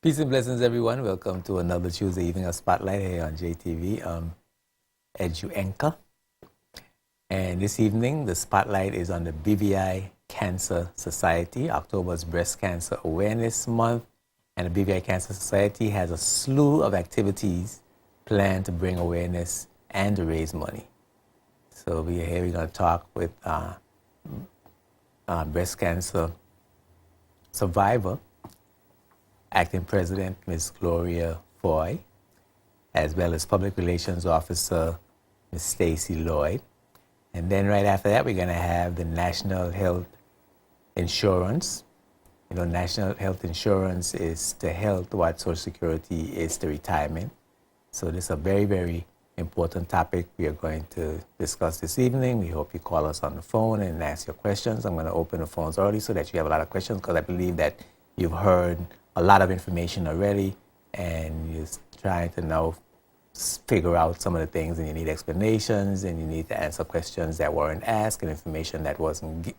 Peace and blessings, everyone. Welcome to another Tuesday evening of Spotlight here on JTV, Edu. And this evening, the spotlight is on the BVI Cancer Society. October's Breast Cancer Awareness Month. And the BVI Cancer Society has a slew of activities planned to bring awareness and to raise money. So we're going to talk with breast cancer survivor, Acting President Ms. Gloria Foy, as well as Public Relations Officer Ms. Stacy Lloyd. And then right after that, we're going to have the National Health Insurance. You know, National Health Insurance is to health what Social Security is to retirement. So this is a very, very important topic we are going to discuss this evening. We hope you call us on the phone and ask your questions. I'm going to open the phones early so that you have a lot of questions, because I believe that you've heard a lot of information already and you're trying to now figure out some of the things, and you need explanations and you need to answer questions that weren't asked and information that wasn't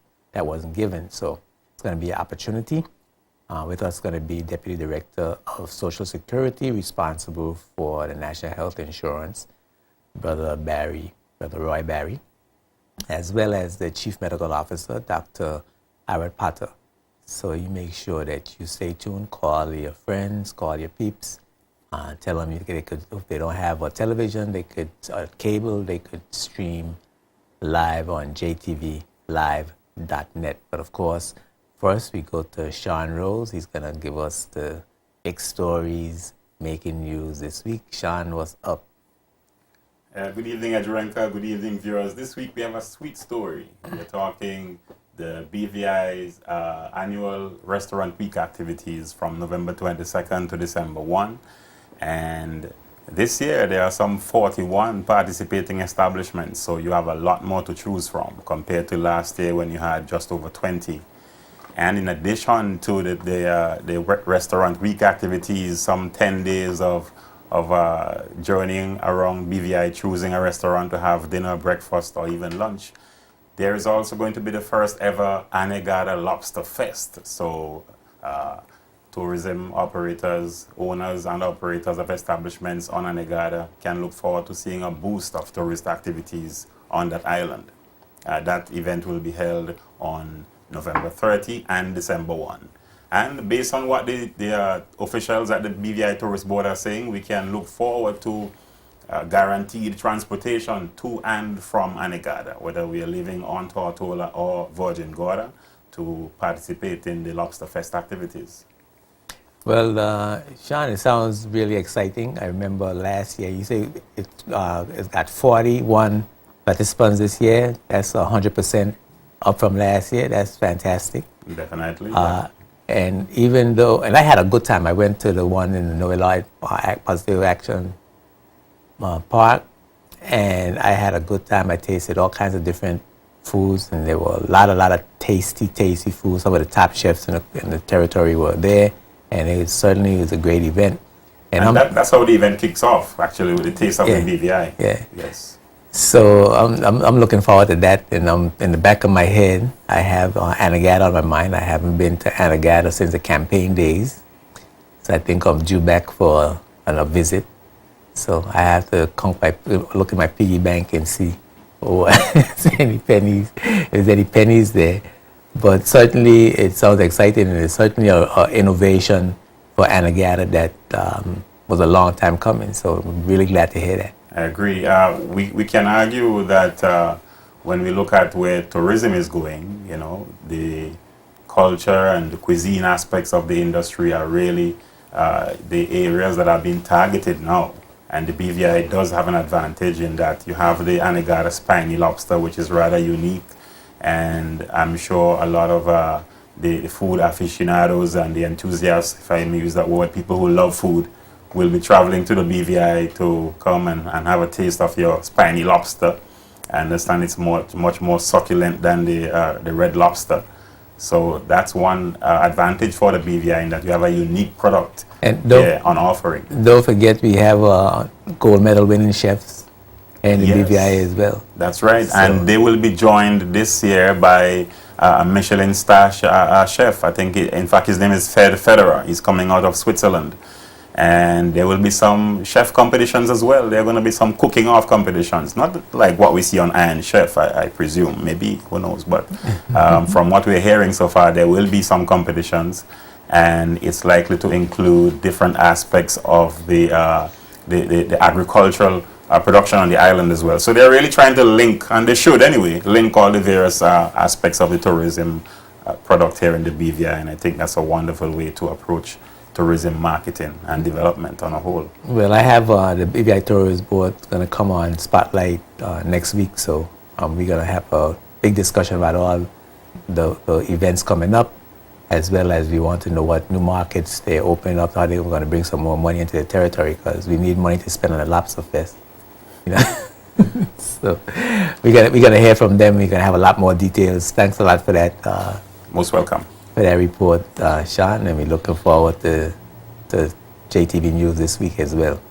given. So it's going to be an opportunity. With us going to be Deputy Director of Social Security, responsible for the National Health Insurance, Brother Roy Barry, as well as the Chief Medical Officer, Dr. Aaron Potter. So you make sure that you stay tuned, call your friends, call your peeps, tell them they could, if they don't have a television, they could, cable, they could stream live on jtvlivenet. But of course, first we go to Sean Rose. He's going to give us the big stories making news this week. Sean, what's up? Good evening, Adjuranka. Good evening, viewers. This week we have a sweet story. We're talking the BVI's annual Restaurant Week activities from November 22nd to December 1. And this year there are some 41 participating establishments, so you have a lot more to choose from compared to last year when you had just over 20. And in addition to the Restaurant Week activities, some 10 days of journeying around BVI, choosing a restaurant to have dinner, breakfast, or even lunch. There is also going to be the first ever Anegada Lobster Fest. So tourism operators, owners and operators of establishments on Anegada can look forward to seeing a boost of tourist activities on that island. That event will be held on November 30 and December 1. And based on what the officials at the BVI Tourist Board are saying, we can look forward to guaranteed transportation to and from Anegada, whether we are living on Tortola or Virgin Gorda, to participate in the Lobster Fest activities. Well, Sean, it sounds really exciting. I remember last year, you say it's got 41 participants this year. That's 100% up from last year. That's fantastic. Definitely. And even though, and I had a good time. I went to the one in the Noelite Positive Action Park, and I had a good time. I tasted all kinds of different foods, and there were a lot of tasty foods. Some of the top chefs in the territory were there, and it certainly was a great event. And that's how the event kicks off, actually, with the taste of the BVI. Yeah. Yes. So I'm looking forward to that, and in the back of my head, I have Anegada on my mind. I haven't been to Anegada since the campaign days, so I think I'm due back for a visit. So I have to look at my piggy bank and see if there's any pennies there. But certainly it sounds exciting, and it's certainly an innovation for Anegada that was a long time coming. So I'm really glad to hear that. I agree. We can argue that when we look at where tourism is going, you know, the culture and the cuisine aspects of the industry are really the areas that are being targeted now. And the BVI does have an advantage in that you have the Anegada spiny lobster, which is rather unique. And I'm sure a lot of the food aficionados and the enthusiasts, if I may use that word, people who love food, will be traveling to the BVI to come and have a taste of your spiny lobster. I understand it's much more succulent than the red lobster. So that's one advantage for the BVI, in that you have a unique product on offering. Don't forget we have gold medal winning chefs and the BVI as well. That's right. So, and they will be joined this year by a Michelin star chef. I think, in fact, his name is Federer. He's coming out of Switzerland. And there will be some chef competitions as well. There are going to be some cooking off competitions. Not like what we see on Iron Chef, I presume. Maybe, who knows. But from what we're hearing so far, there will be some competitions. And it's likely to include different aspects of the agricultural production on the island as well. So they're really trying to link, and they should anyway, link all the various aspects of the tourism product here in the BVI. And I think that's a wonderful way to approach tourism marketing and development on a whole. Well, I have the BVI Tourist Board going to come on Spotlight next week, so we're going to have a big discussion about all the events coming up, as well as we want to know what new markets they're opening up, how they're going to bring some more money into the territory, because we need money to spend on the Lobster Fest. You know? So we're gonna hear from them. We're going to have a lot more details. Thanks a lot for that. Most welcome. For that report, Sean, and we're looking forward to JTV News this week as well.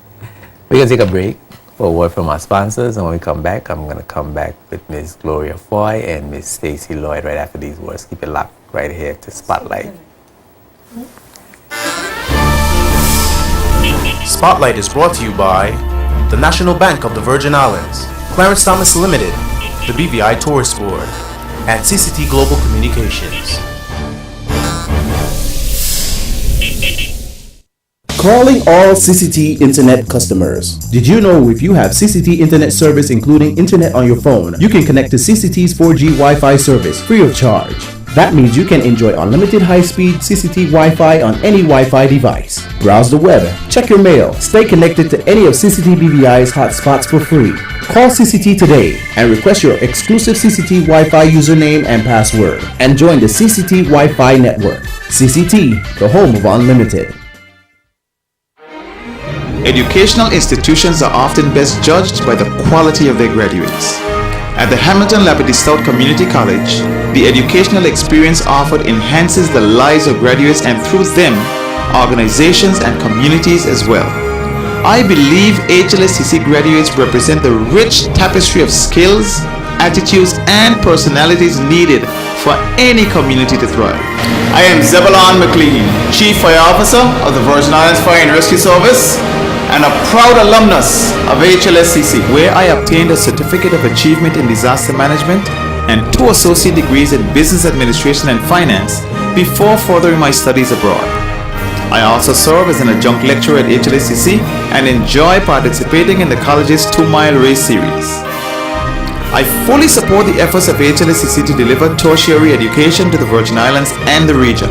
We're going to take a break for a word from our sponsors, and when we come back, I'm going to come back with Ms. Gloria Foy and Ms. Stacy Lloyd right after these words. Keep it locked right here to Spotlight. Spotlight is brought to you by the National Bank of the Virgin Islands, Clarence Thomas Limited, the BVI Tourist Board, and CCT Global Communications. Calling all CCT Internet customers. Did you know if you have CCT Internet service including internet on your phone, you can connect to CCT's 4G Wi-Fi service free of charge? That means you can enjoy unlimited high-speed CCT Wi-Fi on any Wi-Fi device. Browse the web, check your mail, stay connected to any of CCT BVI's hotspots for free. Call CCT today and request your exclusive CCT Wi-Fi username and password and join the CCT Wi-Fi network. CCT, the home of unlimited. Educational institutions are often best judged by the quality of their graduates. At the Hamilton Labadee South Community College, the educational experience offered enhances the lives of graduates and through them, organizations and communities as well. I believe HLSCC graduates represent the rich tapestry of skills, attitudes and personalities needed for any community to thrive. I am Zebulon McLean, Chief Fire Officer of the Virgin Islands Fire and Rescue Service and a proud alumnus of HLSCC, where I obtained a Certificate of Achievement in Disaster Management and 2 associate degrees in Business Administration and Finance before furthering my studies abroad. I also serve as an adjunct lecturer at HLSCC and enjoy participating in the college's 2-mile race series. I fully support the efforts of HLSCC to deliver tertiary education to the Virgin Islands and the region.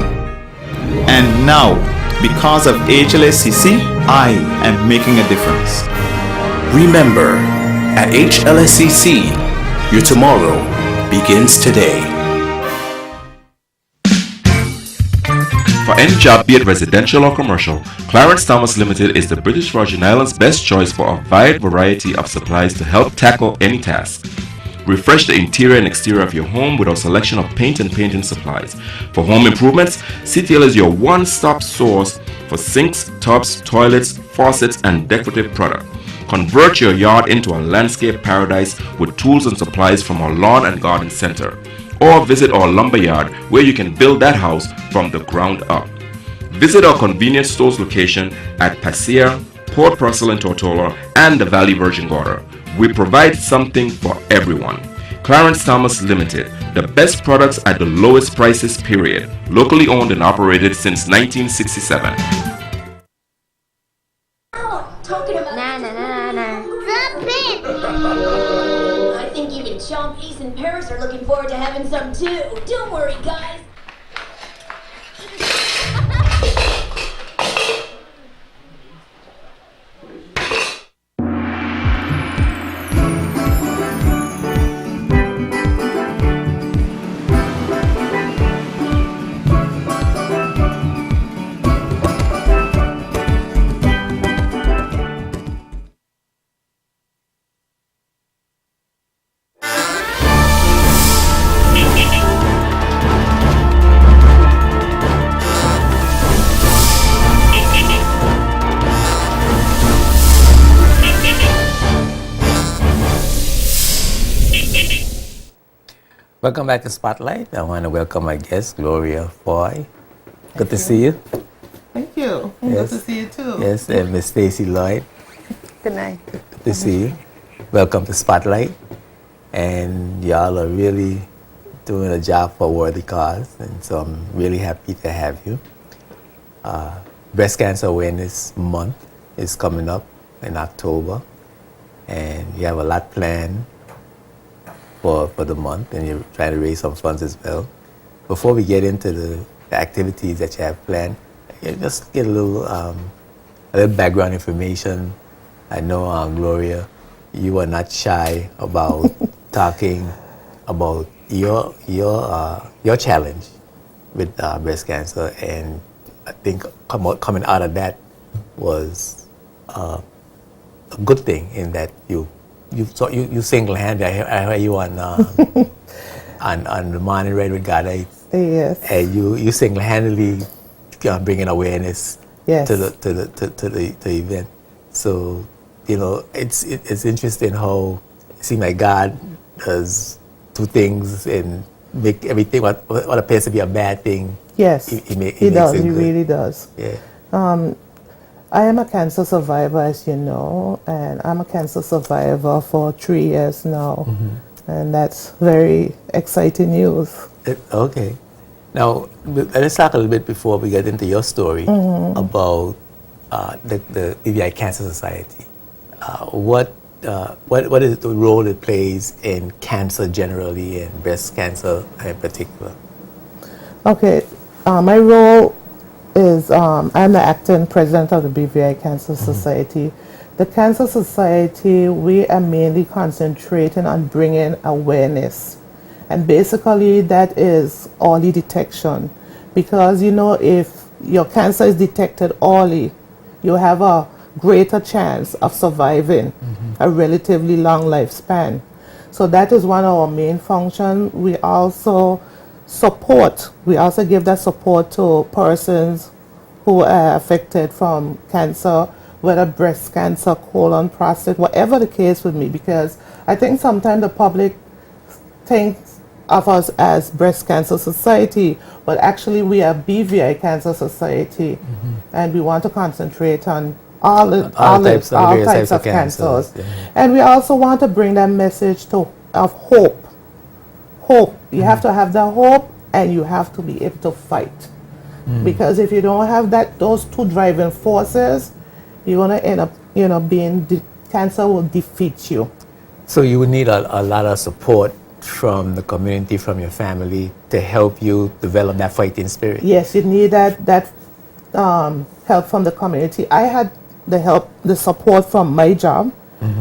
And now, because of HLSCC, I am making a difference. Remember, at HLSCC, your tomorrow begins today. For any job, be it residential or commercial, Clarence Thomas Limited is the British Virgin Islands' best choice for a wide variety of supplies to help tackle any task. Refresh the interior and exterior of your home with our selection of paint and painting supplies. For home improvements, CTL is your one-stop source for sinks, tubs, toilets, faucets, and decorative products. Convert your yard into a landscape paradise with tools and supplies from our lawn and garden center. Or visit our lumber yard where you can build that house from the ground up. Visit our convenience stores location at Pasea, Port Russell and Tortola, and the Valley Virgin Gorda. We provide something for everyone. Clarence Thomas Limited, the best products at the lowest prices, period. Locally owned and operated since 1967. Talking about I think even Sean Peace and Paris are looking forward to having some too. Don't worry, guys. Welcome back to Spotlight. I want to welcome my guest, Gloria Foy. Good to see you. Thank you. Yes. Good to see you too. Yes, and Miss Stacy Lloyd. Good night. Good to see you. Welcome to Spotlight. And y'all are really doing a job for a worthy cause, and so I'm really happy to have you. Breast Cancer Awareness Month is coming up in October, and you have a lot planned for the month, and you're trying to raise some funds as well. Before we get into the activities that you have planned, just get a little background information. I know, Gloria, you are not shy about talking about your challenge with breast cancer, and I think coming out of that was a good thing in that you single-handed. I heard you on the Morning Red with God, Yes. and you single-handedly bringing awareness Yes. to the event. So it's interesting how it seems like God does two things and make everything what appears to be a bad thing. Yes. He He makes does. it He good. really does. Yeah. I am a cancer survivor, as you know, and I'm a cancer survivor for 3 years now. And that's very exciting news. Okay. Now, let's talk a little bit before we get into your story about the BVI Cancer Society. What is the role it plays in cancer generally and breast cancer in particular? Okay. My role is I'm the acting president of the BVI Cancer Society. The Cancer Society, we are mainly concentrating on bringing awareness. And basically that is early detection. Because, if your cancer is detected early, you have a greater chance of surviving a relatively long lifespan. So that is one of our main functions. We also give that support to persons who are affected from cancer, whether breast cancer, colon, prostate, whatever the case would be, because I think sometimes the public thinks of us as Breast Cancer Society, but actually we are BVI Cancer Society, and we want to concentrate on all types of cancers. Yeah. And we also want to bring that message of hope. You have to have that hope, and you have to be able to fight. Because if you don't have those two driving forces, you're going to end up, cancer will defeat you. So you would need a lot of support from the community, from your family, to help you develop that fighting spirit. Yes, you need that help from the community. I had the support from my job,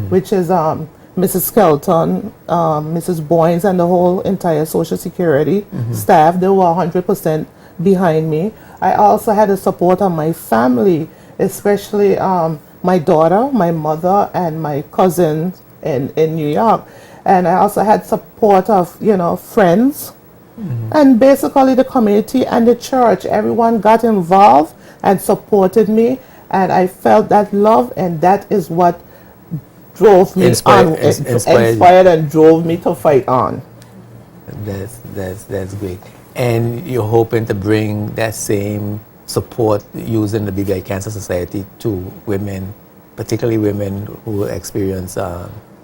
which is Mrs. Skelton, Mrs. Boynes, and the whole entire Social Security staff. They were 100% behind me. I also had the support of my family, especially my daughter, my mother, and my cousins in New York. And I also had support of, friends, and basically the community and the church. Everyone got involved and supported me, and I felt that love, and that is what drove me inspired and drove me to fight on. That's great. And you're hoping to bring that same support using the BVI Cancer Society to women, particularly women who experience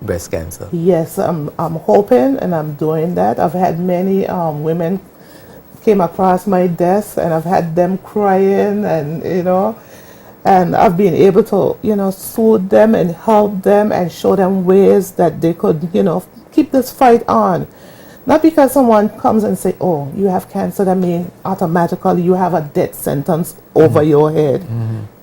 breast cancer. Yes, I'm hoping, and I'm doing that. I've had many women came across my desk, and I've had them crying, and and I've been able to soothe them and help them and show them ways that they could keep this fight on. Not because someone comes and say, oh, you have cancer, that means automatically you have a death sentence over your head.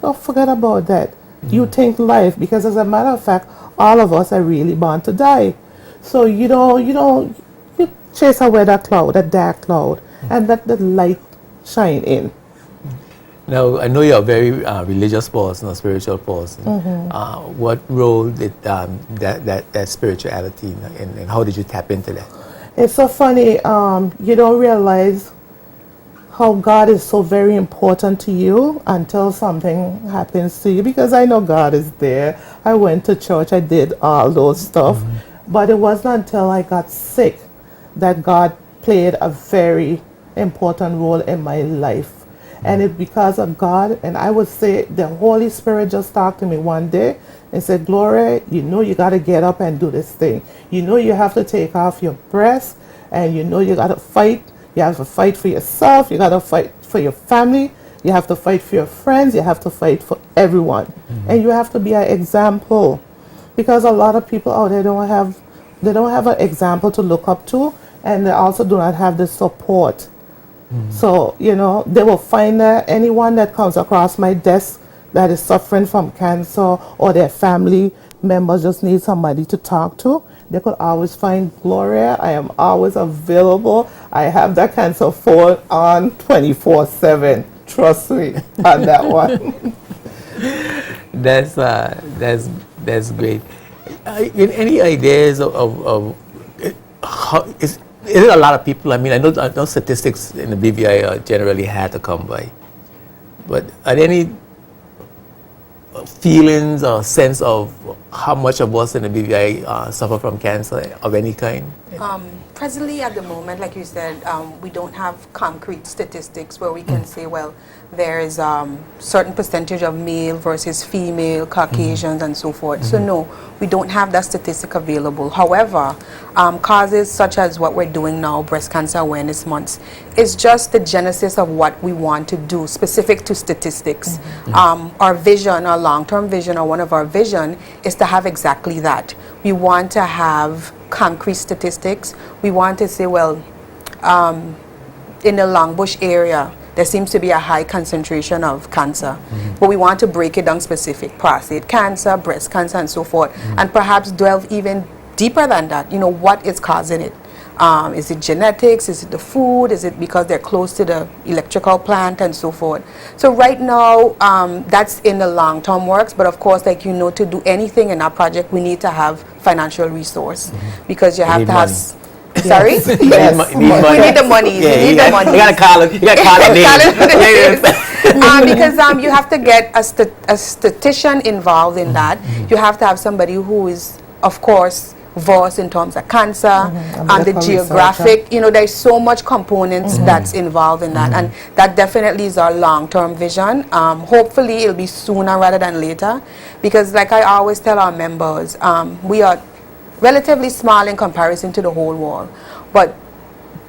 Don't forget about that. You think life, because as a matter of fact, all of us are really born to die. So you chase away that cloud, that dark cloud, and let the light shine in. Now, I know you're a very religious person, a spiritual person. What role did that spirituality, and how did you tap into that? It's so funny, you don't realize how God is so very important to you until something happens to you, because I know God is there. I went to church, I did all those stuff, but it wasn't until I got sick that God played a very important role in my life. And it's because of God. And I would say the Holy Spirit just talked to me one day and said, Gloria, you know you got to get up and do this thing. You know you have to take off your breast, and you know you got to fight. You have to fight for yourself. You got to fight for your family. You have to fight for your friends. You have to fight for everyone. And you have to be an example. Because a lot of people out there don't have an example to look up to, and they also do not have the support. So, you know, they will find that anyone that comes across my desk that is suffering from cancer, or their family members just need somebody to talk to, they could always find Gloria. I am always available. I have that cancer phone on 24/7. Trust me on that one. That's great. Any ideas of how is it a lot of people? I mean, I know statistics in the BVI are generally hard to come by, but are there any feelings or sense of how much of us in the BVI suffer from cancer of any kind? Presently, at the moment, like you said, we don't have concrete statistics where we can say, well, there is certain percentage of male versus female, Caucasians, and so forth. So no, we don't have that statistic available. However, causes such as what we're doing now, Breast Cancer Awareness Months, is just the genesis of what we want to do, specific to statistics. Our vision, our long-term vision, or one of our vision, is to have exactly that. We want to have concrete statistics. We want to say, well, in the Longbush area, there seems to be a high concentration of cancer, but we want to break it down specific: prostate cancer, breast cancer, and so forth, and perhaps delve even deeper than that. You know, what is causing it? Is it genetics? Is it the food? Is it because they're close to the electrical plant, and so forth? So right now, that's in the long-term works, but of course, like, you know, to do anything in our project, we need to have financial resource, because you have to have... Sorry? Yes. We need the money. Yeah, we need the money. You gotta call it. You gotta call it. Because you have to get a statistician involved in that. You have to have somebody who is, of course, versed in terms of cancer, and the geographic. You know, there's so much components that's involved in that, and that definitely is our long-term vision. Hopefully, it'll be sooner rather than later, because like I always tell our members, we are relatively small in comparison to the whole world, but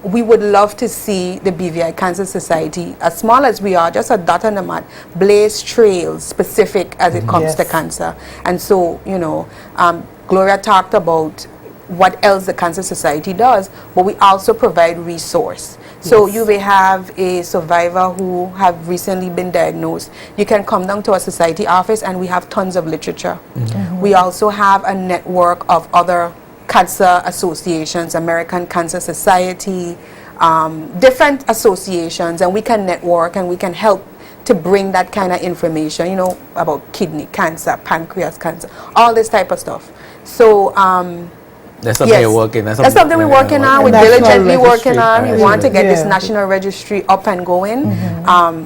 we would love to see the BVI Cancer Society, as small as we are, just a dot on the map, blaze trails specific as it comes to cancer. And so, you know, Gloria talked about what else the Cancer Society does, but we also provide resource. So you may have a survivor who have recently been diagnosed. You can come down to our society office, and we have tons of literature. We also have a network of other cancer associations, American Cancer Society, different associations, and we can network and we can help to bring that kind of information, you know, about kidney cancer, pancreas cancer, all this type of stuff. So that's something you're working on. That's something we're working on. We're diligently working on. We want to get this Yeah. national registry up and going.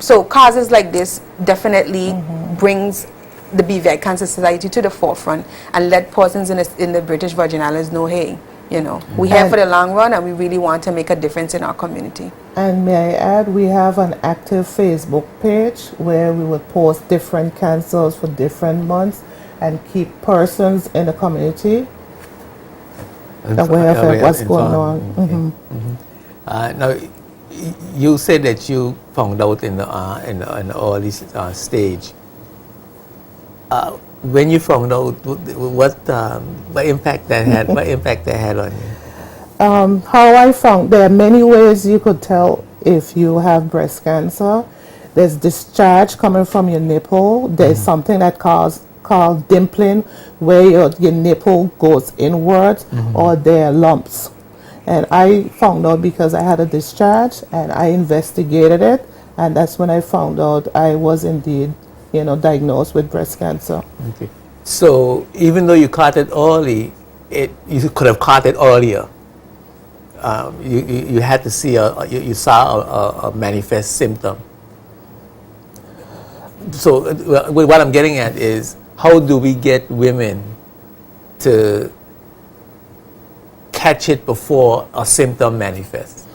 So causes like this definitely brings the BVI Cancer Society to the forefront, and let persons in the British Virgin Islands know, hey, you know, we're here for the long run, and we really want to make a difference in our community. And may I add, we have an active Facebook page where we would post different cancers for different months and keep persons in the community aware of what's going on. Now, you said that you found out in the early stage. When you found out, what impact that had? What impact that had on you? How I found, there are many ways you could tell if you have breast cancer. There's discharge coming from your nipple. There's something that called dimpling, where your nipple goes inwards, or there are lumps. And I found out because I had a discharge, and I investigated it, and that's when I found out I was indeed, you know, diagnosed with breast cancer. Okay. So even though you caught it early, you could have caught it earlier. You had to see you saw a manifest symptom. So what I'm getting at is, how do we get women to catch it before a symptom manifests?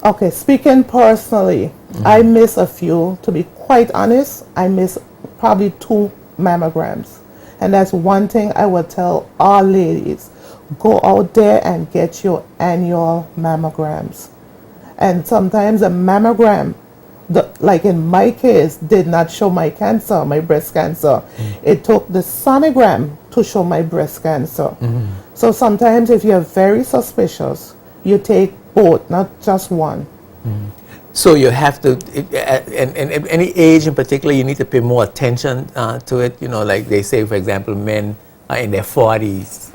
Okay, speaking personally, I miss a few. To be quite honest, I miss probably 2 mammograms. And that's one thing I would tell all ladies. Go out there and get your annual mammograms. And sometimes a mammogram, like in my case, did not show my cancer, my breast cancer. It took the sonogram to show my breast cancer. So sometimes if you're very suspicious, you take both, not just one. So you have to, and any age in particular, you need to pay more attention to it. You know, like they say, for example, men are in their 40s.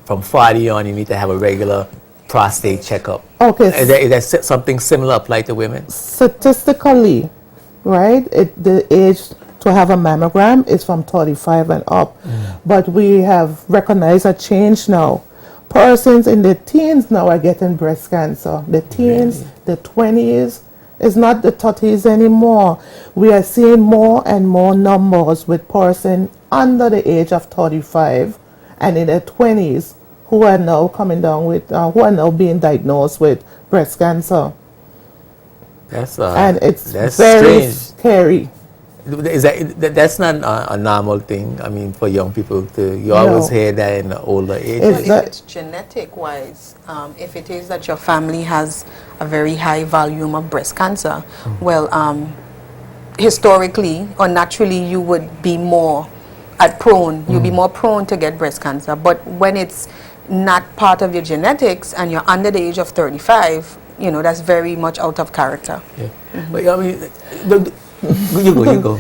From 40 on, you need to have a regular prostate checkup. Okay. Is that something similar apply to women? Statistically, right, the age to have a mammogram is from 35 and up. But we have recognized a change now. Persons in their teens now are getting breast cancer. The teens, the 20s, it's not the 30s anymore. We are seeing more and more numbers with persons under the age of 35 and in their 20s who are now coming down with, who are now being diagnosed with breast cancer. And it's very strange. scary. That's not a normal thing. I mean, for young people to, you always hear that in the older age. Well, if it's genetic wise, if it is that your family has a very high volume of breast cancer, well, historically or naturally you would be more you'll be more prone to get breast cancer. But when it's not part of your genetics and you're under the age of 35, you know, that's very much out of character. But I mean, you go.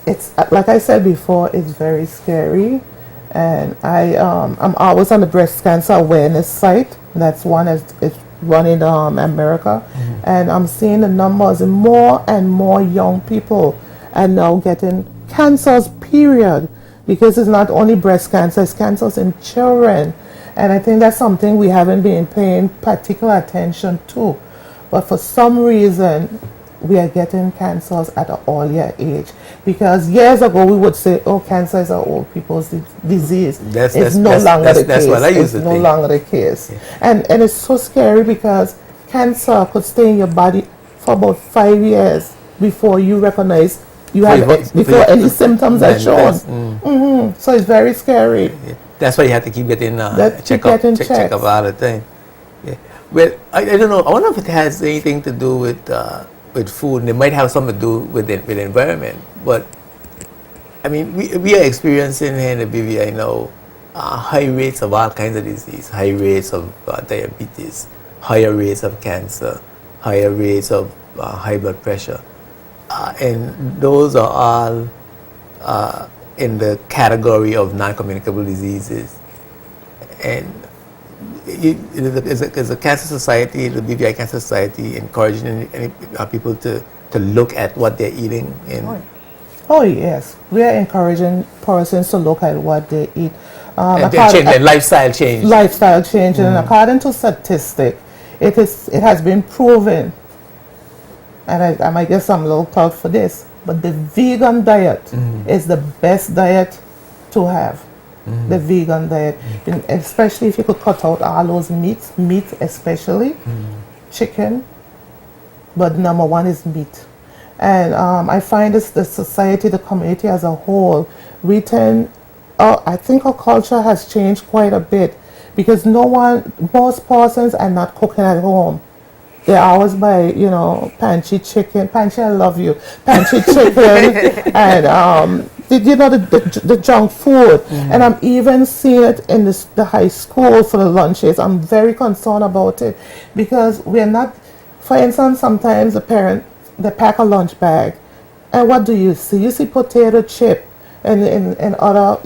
It's like I said before, it's very scary, and I'm always on the breast cancer awareness site. That's one it's run in America, and I'm seeing the numbers, and more young people are now getting cancers. Period, because it's not only breast cancer; it's cancers in children, and I think that's something we haven't been paying particular attention to. But for some reason, we are getting cancers at an earlier age. Because years ago, we would say, oh, cancer is an old people's disease. It's no longer the case. What I used to think. No longer the case. And it's so scary because cancer could stay in your body for about 5 years before you recognize you have before any symptoms are shown. So it's very scary. That's why you have to keep getting check up all the time. Well, I don't know. I wonder if it has anything to do with food, and it might have something to do with the environment. But I mean, we are experiencing here in the BVI now high rates of all kinds of disease, high rates of diabetes, higher rates of cancer, higher rates of high blood pressure, and those are all in the category of non-communicable diseases. And is a cancer society, the BVI Cancer Society, encouraging people to look at what they're eating? Oh yes, we are encouraging persons to look at what they eat. Lifestyle change. Lifestyle change, and according to statistics, it has been proven, and I might get some little clout for this, but the vegan diet is the best diet to have. The vegan diet, especially if you could cut out all those meat especially, chicken, but number one is meat. And I find the society, the community as a whole, I think our culture has changed quite a bit, because most persons are not cooking at home. They always buy, Panchy chicken. Panchy, I love you. Panchy chicken and the junk food. And I'm even seeing it in the high school for the lunches. I'm very concerned about it, because we're not. For instance, sometimes the parent, they pack a lunch bag, and what do you see? You see potato chip and other,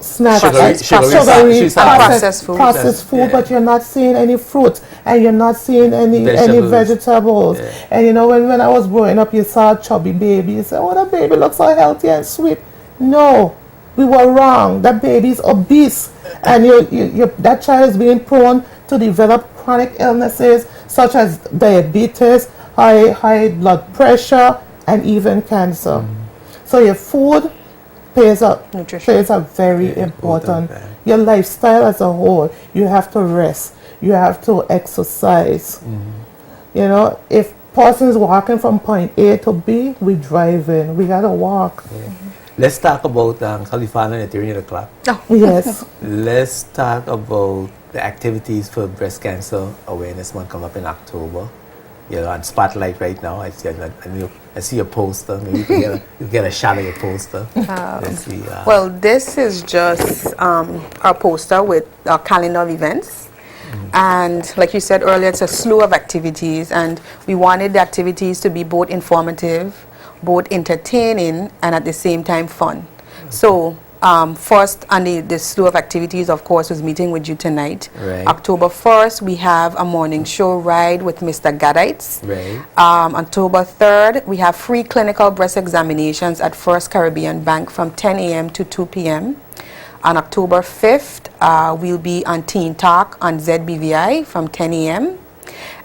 snacks, sugary processed food, but you're not seeing any fruits, and you're not seeing any vegetables. And when I was growing up, you saw a chubby baby. You said, oh, that baby looks so healthy and sweet. No, we were wrong. That baby is obese, and that child is being prone to develop chronic illnesses such as diabetes, high blood pressure, and even cancer. So your food plays a very important. Your lifestyle as a whole. You have to rest. you have to exercise. You know, if person's walking from point A to B, we driving. We gotta walk. Let's talk about California at 3 o'clock. Yes. Let's talk about the activities for Breast Cancer Awareness Month come up in October. You're on Spotlight right now. I see a poster. Maybe you can get a shot of your poster. Let's see. Well, this is just our poster with our calendar of events. And like you said earlier, it's a slew of activities, and we wanted the activities to be both informative, both entertaining, and at the same time fun. So first on the slew of activities, of course, was meeting with you tonight. Right. October 1st, we have a morning show ride with Mr. Gadites. Right. October 3rd, we have free clinical breast examinations at First Caribbean Bank from 10 a.m. to 2 p.m. On October 5th, we'll be on Teen Talk on ZBVI from 10 a.m.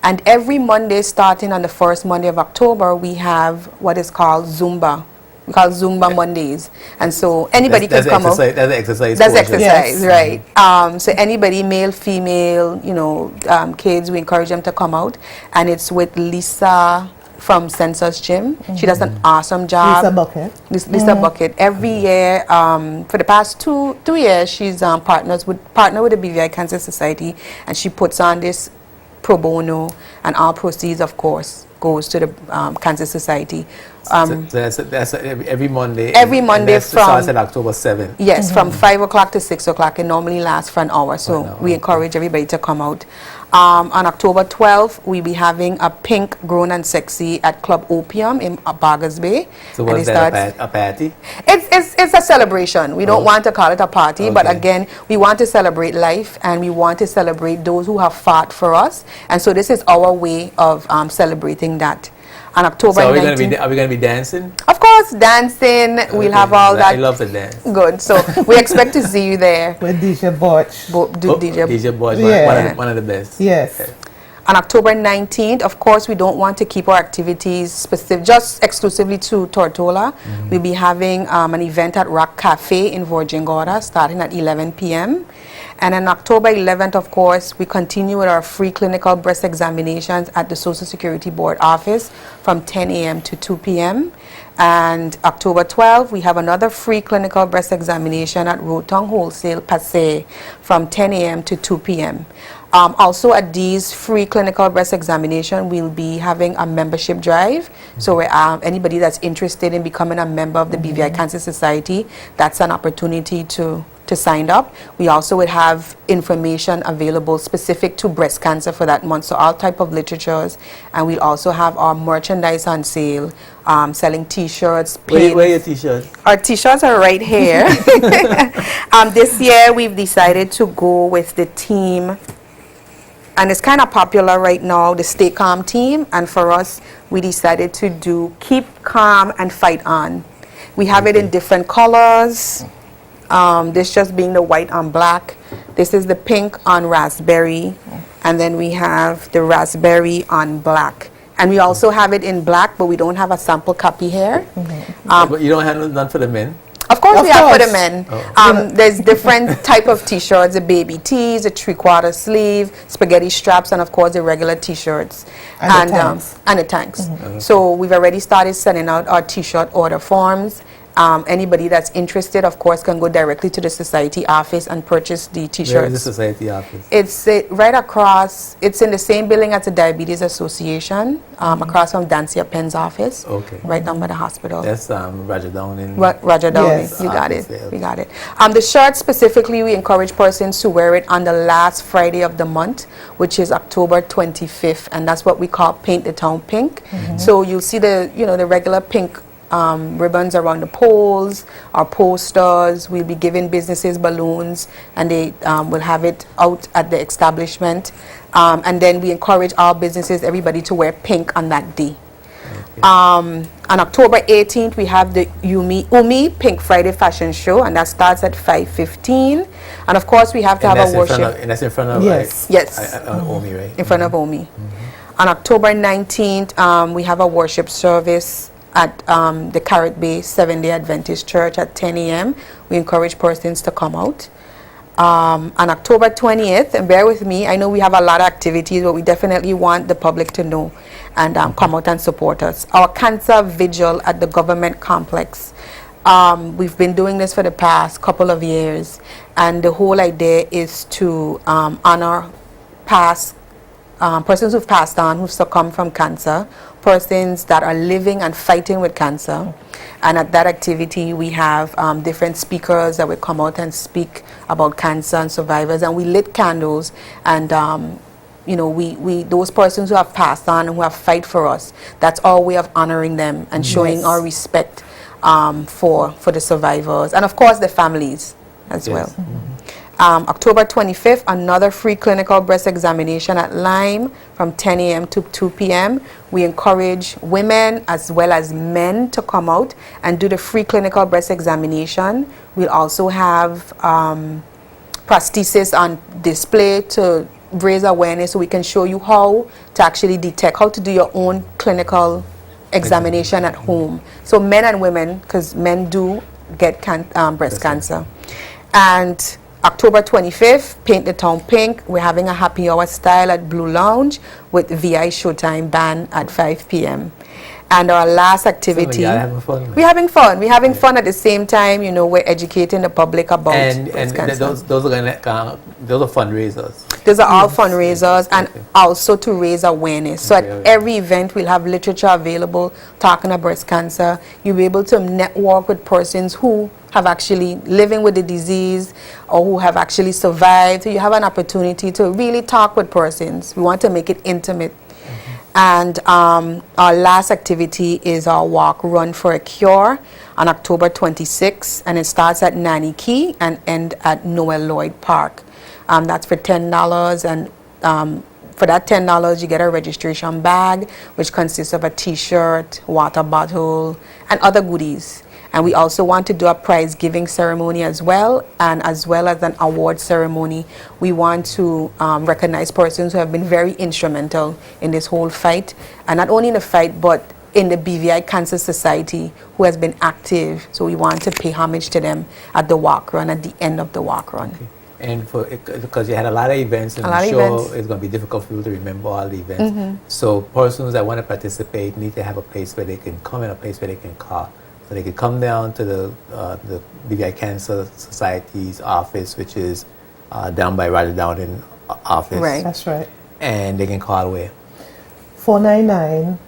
And every Monday, starting on the first Monday of October, we have what is called Zumba. We call Zumba Mondays. And so anybody can come out. That's exercise. That's portion. exercise, right. So anybody, male, female, you know, kids, we encourage them to come out. And it's with Lisa from Census Gym. She does an awesome job. Lisa Bucket. Lisa Bucket. Every year, for the past two years, she's partner with the BVI Cancer Society, and she puts on this pro bono, and all proceeds, of course, goes to the Cancer Society. So that's every Monday. Every Monday and from starts at October 7th. Yes, from 5 o'clock to 6 o'clock. It normally lasts for an hour, so we encourage everybody to come out. On October 12th, we'll be having a Pink Grown and Sexy at Club Opium in Bargers Bay. So what's that, a party? It's a celebration. We don't want to call it a party, but again, we want to celebrate life, and we want to celebrate those who have fought for us. And so this is our way of celebrating that. On October So 19th, are we going to be dancing? of course, dancing. We'll have all that. I love to dance. Good. So we expect to see you there. With DJ Butch. DJ Boys, Yeah. one of the best. Yes. On October 19th, of course, we don't want to keep our activities specific, just exclusively to Tortola. We'll be having an event at Rock Cafe in Virgin Gorda starting at 11 p.m. And on October 11th, of course, we continue with our free clinical breast examinations at the Social Security Board office from 10 a.m. to 2 p.m. And October 12th, we have another free clinical breast examination at Rotong Wholesale Passé from 10 a.m. to 2 p.m. Also at these free clinical breast examination, we'll be having a membership drive. So where anybody that's interested in becoming a member of the BVI Cancer Society, that's an opportunity to sign up. We also would have information available specific to breast cancer for that month, so all type of literatures, and we'll also have our merchandise on sale, selling t-shirts, pins. Where are your t-shirts? Our t-shirts are right here. This year we've decided to go with the team, and it's kind of popular right now, the Stay Calm team, and for us, we decided to do Keep Calm and Fight On. We have it in different colors. This just being the white on black. This is the pink on raspberry, and then we have the raspberry on black. And we also have it in black, but we don't have a sample copy here. But you don't have none for the men? Of course, Of we have for course. the men. There's different type of t-shirts, the baby tees, the three-quarter sleeve, spaghetti straps, and of course the regular t-shirts. And the tanks. And the tanks. So we've already started sending out our t-shirt order forms. Anybody that's interested, of course, can go directly to the society office and purchase the t-shirts. Where is the society office? It's right across, it's in the same building as the Diabetes Association, across from Dancia Penn's office. Okay. Right down by the hospital. That's Roger Downing. Roger Downey, Yes. you got it, Office, yeah. we got it. The shirt specifically, we encourage persons to wear it on the last Friday of the month, which is October 25th, and that's what we call Paint the Town Pink. So you'll see the, the regular pink ribbons around the poles, our posters. We'll be giving businesses balloons, and they will have it out at the establishment. And then we encourage all businesses, everybody, to wear pink on that day. Okay. On October 18th, we have the Umi Pink Friday Fashion Show, and that starts at 5:15. And of course, we have to have a worship. And that's in front of Yes. Yes. Omi, right? In front of Omi. On October 19th, we have a worship service at the Carrot Bay Seventh-day Adventist Church at 10 a.m. We encourage persons to come out. on October 20th, and bear with me, I know we have a lot of activities, but we definitely want the public to know and come out and support us. Our cancer vigil at the government complex. We've been doing this for the past couple of years, and the whole idea is to honor past persons who've passed on, who've succumbed from cancer, persons that are living and fighting with cancer. And at that activity, we have different speakers that will come out and speak about cancer and survivors. And we lit candles, and you know, we those persons who have passed on and who have fight for us. That's our way of honoring them and showing our respect for the survivors, and of course the families as well. October 25th, another free clinical breast examination at Lyme from 10 a.m. to 2 p.m. We encourage women as well as men to come out and do the free clinical breast examination. We'll also have prosthesis on display to raise awareness, so we can show you how to actually detect, how to do your own clinical examination at home. So men and women, because men do get breast cancer. And October 25th, Paint the Town Pink. We're having a happy hour style at Blue Lounge with VI Showtime band at 5 p.m. And our last activity, So having fun, we're having fun. We're having fun at the same time. You know, we're educating the public about breast cancer. those are fundraisers. Those are all fundraisers, and also to raise awareness. So at every event, we'll have literature available talking about breast cancer. You'll be able to network with persons who have actually living with the disease or who have actually survived. So you have an opportunity to really talk with persons. We want to make it intimate. And our last activity is our walk run for a cure on October 26th, and it starts at Nanny Key and end at Noel Lloyd Park. That's for $10, and for that $10 you get a registration bag, which consists of a t-shirt, water bottle, and other goodies. And we also want to do a prize giving ceremony as well, and as well as an award ceremony. We want to recognize persons who have been very instrumental in this whole fight, and not only in the fight, but in the BVI Cancer Society, who has been active. So we want to pay homage to them at the walk run, at the end of the walk run. Okay. And because you had a lot of events, and I'm sure it's going to be difficult for you to remember all the events. So persons that want to participate need to have a place where they can come and a place where they can call. So they could come down to the BVI Cancer Society's office, which is down by Roger Downing office. Right. That's right. And they can call where? 499.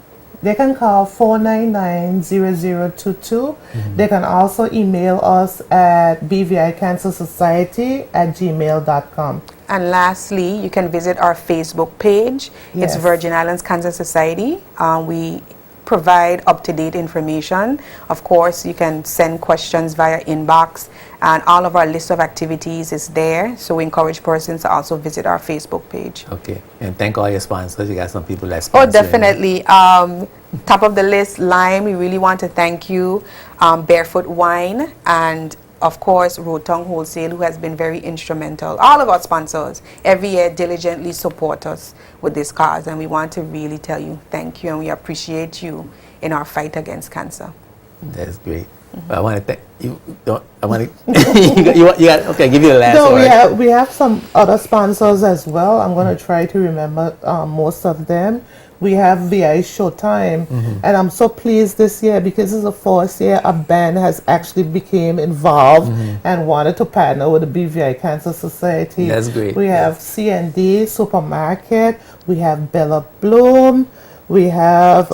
They can call 499-0022. They can also email us at bvicancersociety@gmail.com. And lastly, you can visit our Facebook page. Yes. It's Virgin Islands Cancer Society. We provide up-to-date information. Of course, you can send questions via inbox, and all of our list of activities is there. So we encourage persons to also visit our Facebook page. Okay. And thank all your sponsors. You got some people that sponsor. Oh, definitely. Top of the list, Lime. We really want to thank you. Barefoot Wine, and of course, Rotong Wholesale, who has been very instrumental. All of our sponsors every year diligently support us with this cause, and we want to really tell you thank you, and we appreciate you in our fight against cancer. That's great. But I want to thank you. I want to. you got, okay, give you the last No, word. we have some other sponsors as well. I'm going to try to remember most of them. We have VI Showtime, and I'm so pleased this year because it's the first year a band has actually became involved and wanted to partner with the BVI Cancer Society. That's great. We have C&D Supermarket, we have Bella Bloom, we have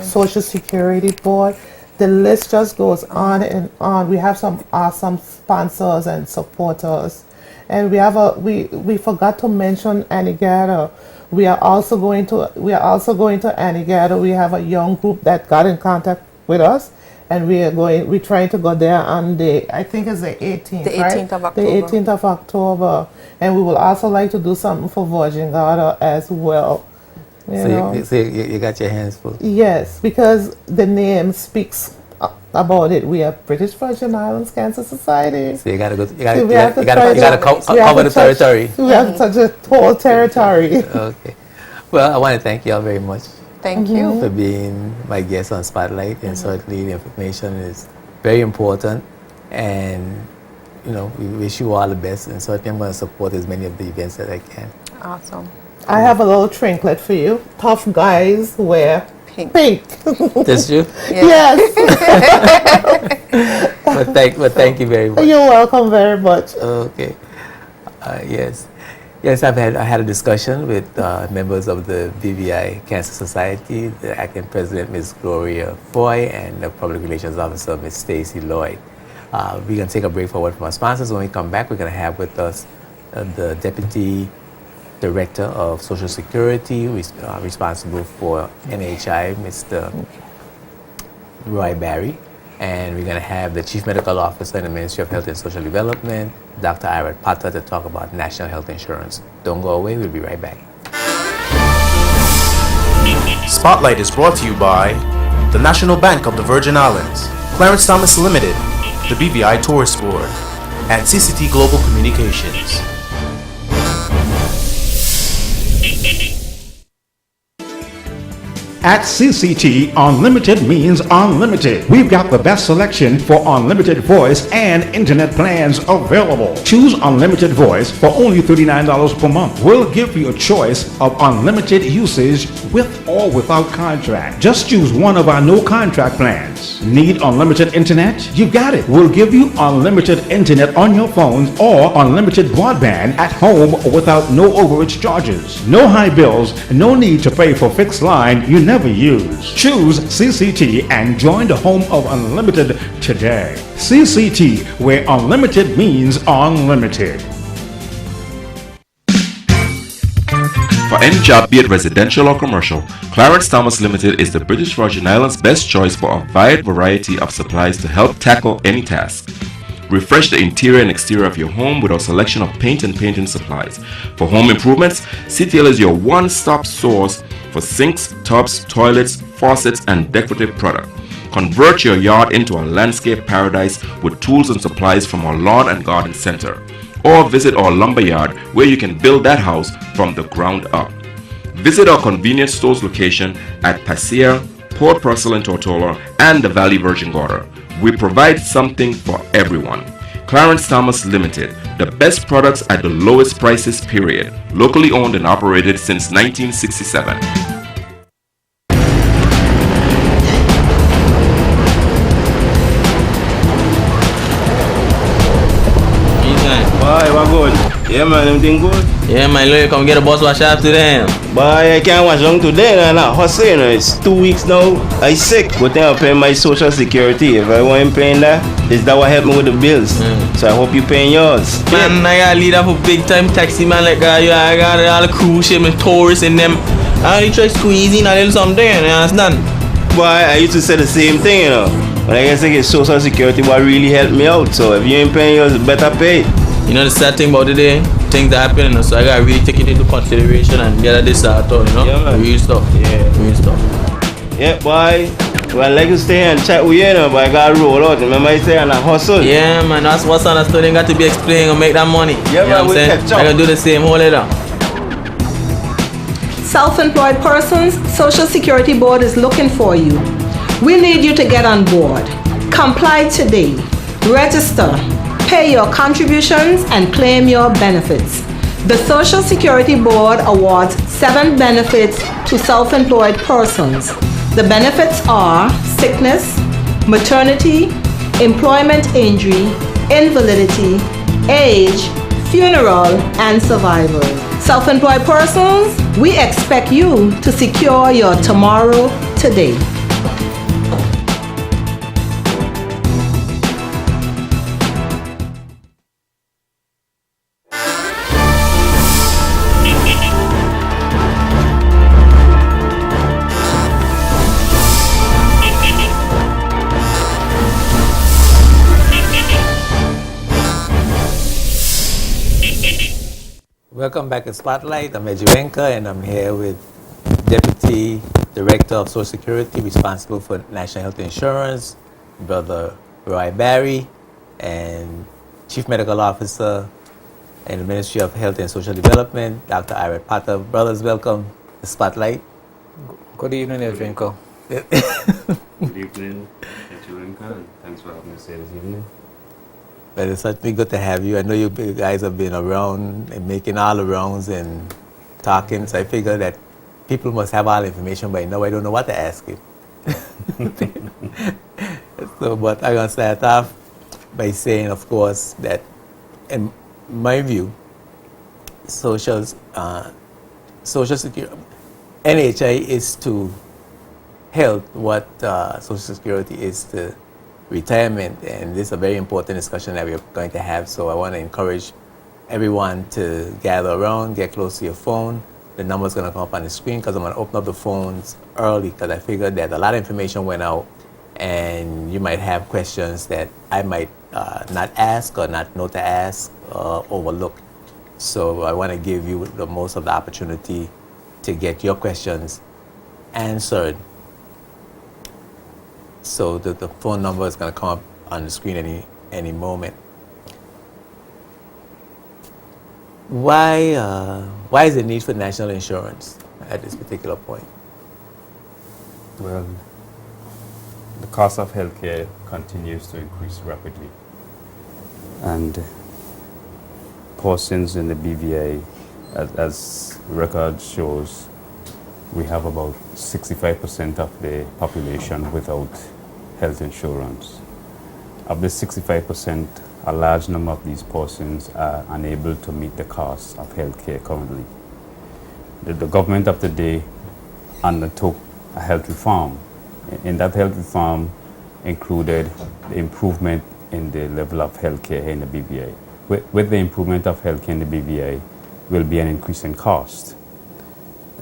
Social Security Board. The list just goes on and on. We have some awesome sponsors and supporters, and we forgot to mention Anigata. We are also going to Anigata. We have a young group that got in contact with us, and we're trying to go there on I think it's the 18th, The 18th of October. The 18th of October. And we will also like to do something for Virgin Gata as well. So you got your hands full. Yes, because the name speaks about it. We are British Virgin Islands Cancer Society. So you gotta go. You So gotta cover the territory. We have to touch the whole territory. Okay. Well, I want to thank you all very much Thank you. for being my guest on Spotlight, and certainly the information is very important, and we wish you all the best, and certainly I'm going to support as many of the events that I can. Awesome. I have a little trinket for you. Tough guys wear Pink. pink. That's true. Yes. But thank you very much. You're welcome very much. Okay. Yes. Yes, I had a discussion with members of the BVI Cancer Society, the acting president, Ms. Gloria Foy, and the public relations officer, Ms. Stacy Lloyd. We're going to take a break for a word from our sponsors. When we come back, we're going to have with us the Deputy Director of Social Security, responsible for NHI, Mr. Roy Barry. And we're going to have the Chief Medical Officer in the Ministry of Health and Social Development, Dr. Ira Potter, to talk about national health insurance. Don't go away, we'll be right back. Spotlight is brought to you by the National Bank of the Virgin Islands, Clarence Thomas Limited, the BVI Tourist Board, and CCT Global Communications. At CCT, unlimited means unlimited. We've got the best selection for unlimited voice and internet plans available. Choose unlimited voice for only $39 per month. We'll give you a choice of unlimited usage with or without contract. Just choose one of our no contract plans. Need unlimited internet? You got it. We'll give you unlimited internet on your phones or unlimited broadband at home without no overage charges. No high bills, no need to pay for fixed line you never use. Choose CCT and join the home of unlimited today. CCT, where unlimited means unlimited. For any job, be it residential or commercial, Clarence Thomas Limited is the British Virgin Islands' best choice for a wide variety of supplies to help tackle any task. Refresh the interior and exterior of your home with our selection of paint and painting supplies. For home improvements, CTL is your one-stop source for sinks, tubs, toilets, faucets, and decorative products. Convert your yard into a landscape paradise with tools and supplies from our lawn and garden center. Or visit our lumber yard where you can build that house from the ground up. Visit our convenience stores location at Pasir, Port Purcell and Tortola, and the Valley Virgin Gorda. We provide something for everyone. Clarence Thomas Limited, the best products at the lowest prices, period. Locally owned and operated since 1967. Boy, what good? Yeah, man, everything good? Yeah, man, look, come get a bus wash after them. Boy, I can't wash long today, man. I'm hustling. It's 2 weeks now. I'm sick, but then I'm paying my social security. If I want paying that, is that what help me with the bills? So I hope you paying yours. Man, I got lead up for big time taxi, man. Like, I got all the cruise ship and tourists and them. I only try squeezing a little something, you understand? Boy, I used to say the same thing, you know. But I guess it's social security what really helped me out. So if you ain't paying yours, better pay. You know the sad thing about today, things that happen, you know, so I gotta really take it into consideration and get this out, you know? Yeah, man. Real stuff. Yeah. Real stuff. Yeah, boy. Well, I like to stay here and chat with you, you know, but I gotta roll out. Remember I say and I hustle? Yeah, man, that's what's understood. You got to be explained and make that money. Yeah, you know man, what I'm saying? I gotta do the same, hold it up. Self-employed persons, Social Security Board is looking for you. We need you to get on board. Comply today. Register. Pay your contributions and claim your benefits. The Social Security Board awards 7 benefits to self-employed persons. The benefits are sickness, maternity, employment injury, invalidity, age, funeral, and survival. Self-employed persons, we expect you to secure your tomorrow today. Welcome back to Spotlight. I'm Jtvlivenet, and I'm here with Deputy Director of Social Security, responsible for national health insurance, Brother Roy Barry, and Chief Medical Officer in the Ministry of Health and Social Development, Dr. Ira Potter. Brothers, welcome to Spotlight. Good evening, Jtvlivenet. Good evening, Jtvlivenet, and thanks for having us here this evening. But it's certainly good to have you. I know you guys have been around and making all the rounds and talking, so I figure that people must have all the information by now. I don't know what to ask you. So, but I'm going to start off by saying, of course, that in my view, social security, NHI is to health what Social Security is to retirement, and this is a very important discussion that we're going to have. So I want to encourage everyone to gather around, get close to your phone. The number's going to come up on the screen because I'm going to open up the phones early because I figured that a lot of information went out and you might have questions that I might not ask or not know to ask or overlook. So I want to give you the most of the opportunity to get your questions answered. So the phone number is going to come up on the screen any moment. Why is the need for national insurance at this particular point? Well, the cost of healthcare continues to increase rapidly, and persons in the BVI, as record shows, we have about 65% of the population without health insurance. Of the 65%, a large number of these persons are unable to meet the cost of healthcare currently. The government of the day undertook a health reform. In that health reform included the improvement in the level of healthcare in the BVI. With the improvement of healthcare in the BVI will be an increase in cost.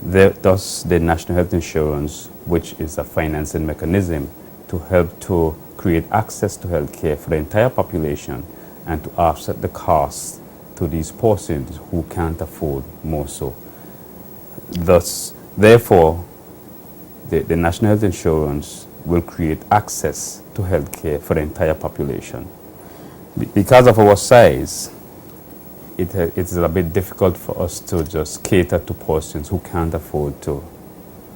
Thus, the National Health Insurance, which is a financing mechanism to help to create access to healthcare for the entire population and to offset the costs to these persons who can't afford more so. Thus, therefore, the National Health Insurance will create access to healthcare for the entire population. Because of our size, it is a bit difficult for us to just cater to persons who can't afford to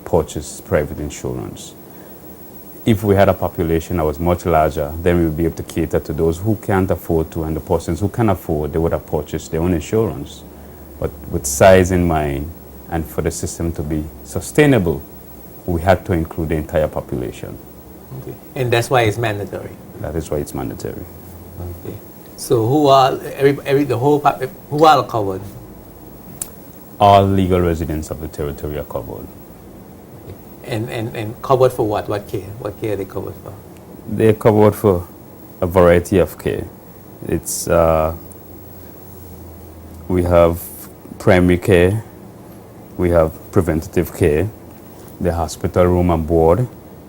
purchase private insurance. If we had a population that was much larger, then we would be able to cater to those who can't afford to, and the persons who can afford, they would have purchased their own insurance. But with size in mind, and for the system to be sustainable, we had to include the entire population. Okay. And that's why it's mandatory. That is why it's mandatory. Okay. So who are who are covered? All legal residents of the territory are covered. And covered for what? What care? What care are they covered for? They're covered for a variety of care. It's we have primary care, we have preventative care, the hospital room and board,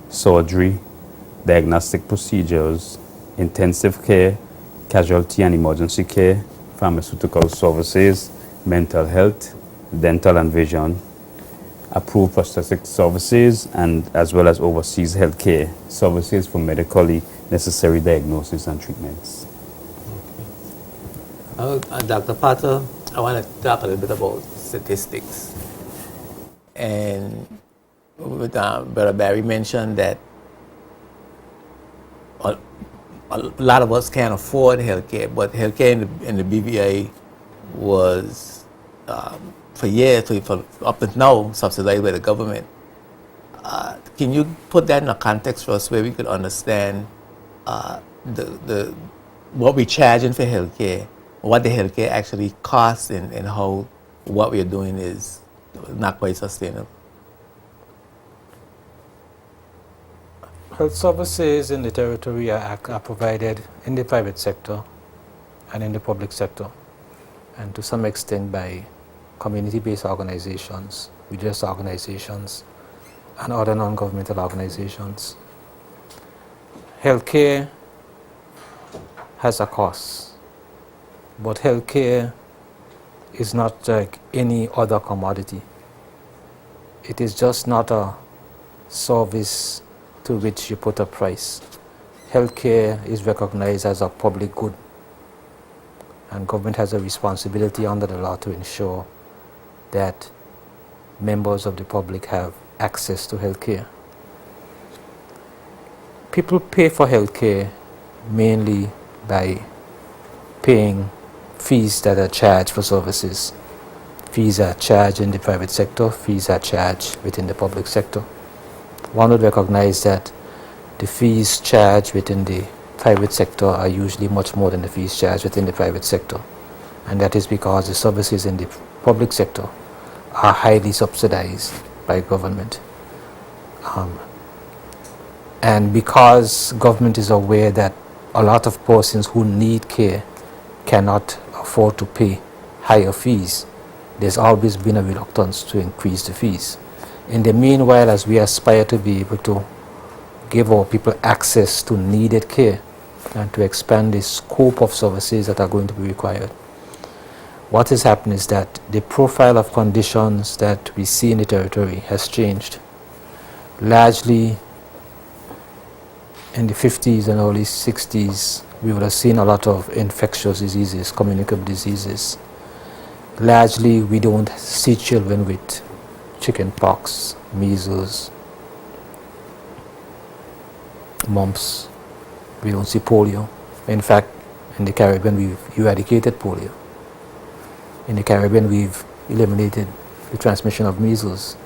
surgery, diagnostic procedures, intensive care, casualty and emergency care, pharmaceutical services, mental health, dental and vision, approved prosthetic services, and as well as overseas health care services for medically necessary diagnosis and treatments. Dr. Potter, I want to talk a little bit about statistics. And Brother Barry mentioned that a lot of us can't afford healthcare, but healthcare in the BVI was for years, for up until now, subsidized by the government. Can you put that in a context for us where we could understand what we're charging for healthcare, what the healthcare actually costs, and how what we're doing is not quite sustainable? Health services in the territory are provided in the private sector and in the public sector, and to some extent by community-based organizations, religious organizations, and other non-governmental organizations. Healthcare has a cost, but healthcare is not like any other commodity. It is just not a service to which you put a price. Healthcare is recognized as a public good, and government has a responsibility under the law to ensure that members of the public have access to healthcare. People pay for healthcare mainly by paying fees that are charged for services. Fees are charged in the private sector, fees are charged within the public sector. One would recognize that the fees charged within the private sector are usually much more than the fees charged within the private sector. And that is because the services in the public sector are highly subsidized by government. And because government is aware that a lot of persons who need care cannot afford to pay higher fees, there's always been a reluctance to increase the fees. In the meanwhile, as we aspire to be able to give our people access to needed care and to expand the scope of services that are going to be required, what has happened is that the profile of conditions that we see in the territory has changed. Largely in the 50s and early 60s, we would have seen a lot of infectious diseases, communicable diseases. Largely, we don't see children with chicken pox, measles, mumps. We don't see polio. In fact, in the Caribbean, we've eradicated polio. In the Caribbean, we've eliminated the transmission of measles.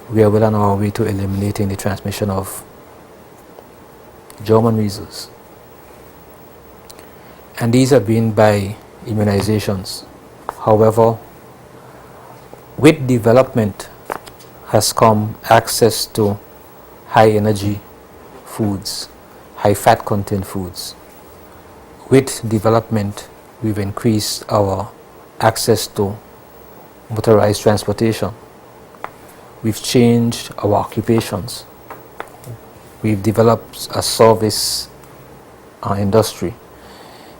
We are well on our way to eliminating the transmission of German measles. And these have been by immunizations. However, with development has come access to high energy foods, high fat content foods. With development, we've increased our access to motorized transportation. We've changed our occupations. We've developed a service industry.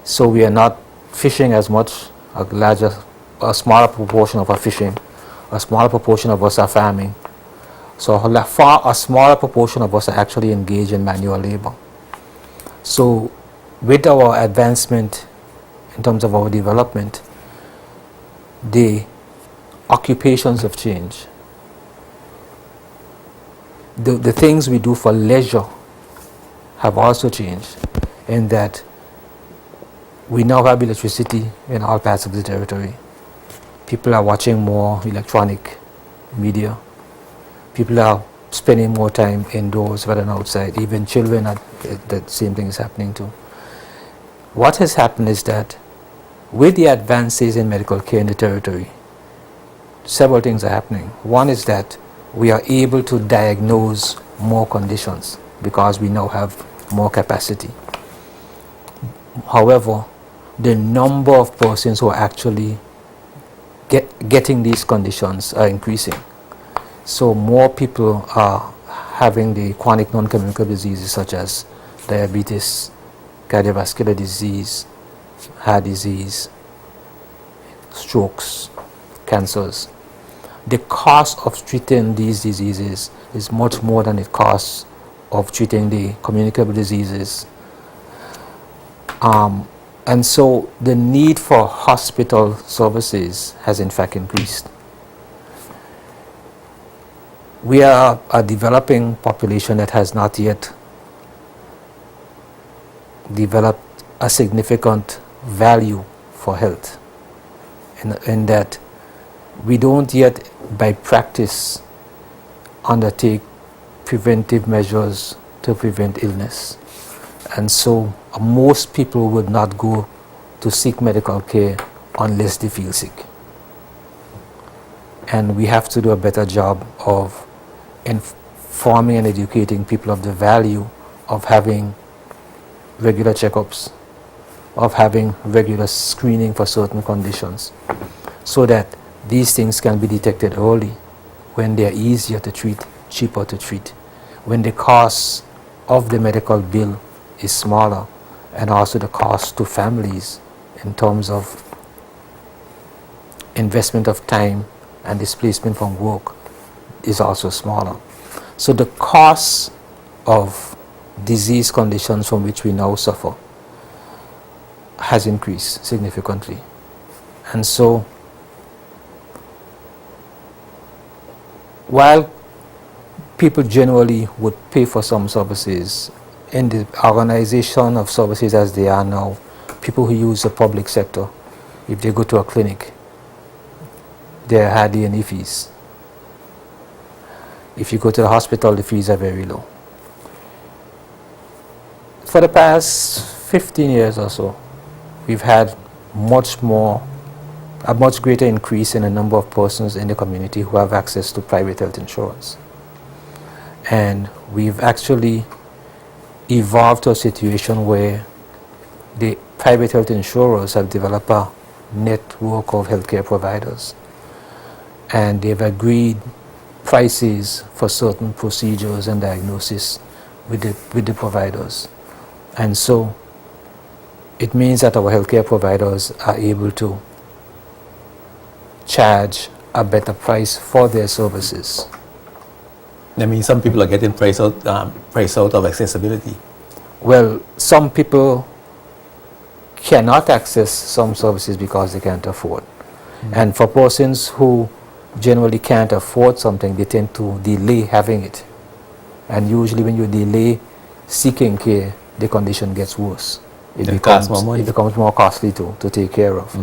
So we are not fishing as much, a smaller proportion of our fishing, a smaller proportion of us are farming. So a smaller proportion of us are actually engaged in manual labor. So with our advancement in terms of our development, the occupations have changed. The things we do for leisure have also changed, in that we now have electricity in all parts of the territory. People are watching more electronic media. People are spending more time indoors rather than outside. Even children, the same thing is happening too. What has happened is that with the advances in medical care in the territory, several things are happening. One is that we are able to diagnose more conditions because we now have more capacity. However, the number of persons who are actually getting these conditions are increasing. So more people are having the chronic non-communicable diseases such as diabetes, cardiovascular disease, heart disease, strokes, cancers. The cost of treating these diseases is much more than the cost of treating the communicable diseases. And so the need for hospital services has in fact increased. We are a developing population that has not yet developed a significant value for health, in that we don't yet by practice undertake preventive measures to prevent illness. And so most people would not go to seek medical care unless they feel sick. And we have to do a better job of informing and educating people of the value of having regular checkups, of having regular screening for certain conditions, so that these things can be detected early when they are easier to treat, cheaper to treat, when the cost of the medical bill is smaller, and also the cost to families in terms of investment of time and displacement from work is also smaller. So the cost of disease conditions from which we now suffer has increased significantly. And so while people generally would pay for some services, in the organization of services as they are now, people who use the public sector, if they go to a clinic, there are hardly any fees. If you go to the hospital, the fees are very low. For the past 15 years or so, we've had a much greater increase in the number of persons in the community who have access to private health insurance. And we've actually evolved to a situation where the private health insurers have developed a network of healthcare providers, and they've agreed prices for certain procedures and diagnosis with the providers. And so it means that our healthcare providers are able to charge a better price for their services. I mean, some people are getting price out of accessibility. Well, some people cannot access some services because they can't afford. And for persons who generally can't afford something, they tend to delay having it. And usually when you delay seeking care, the condition gets worse. It becomes more costly to take care of.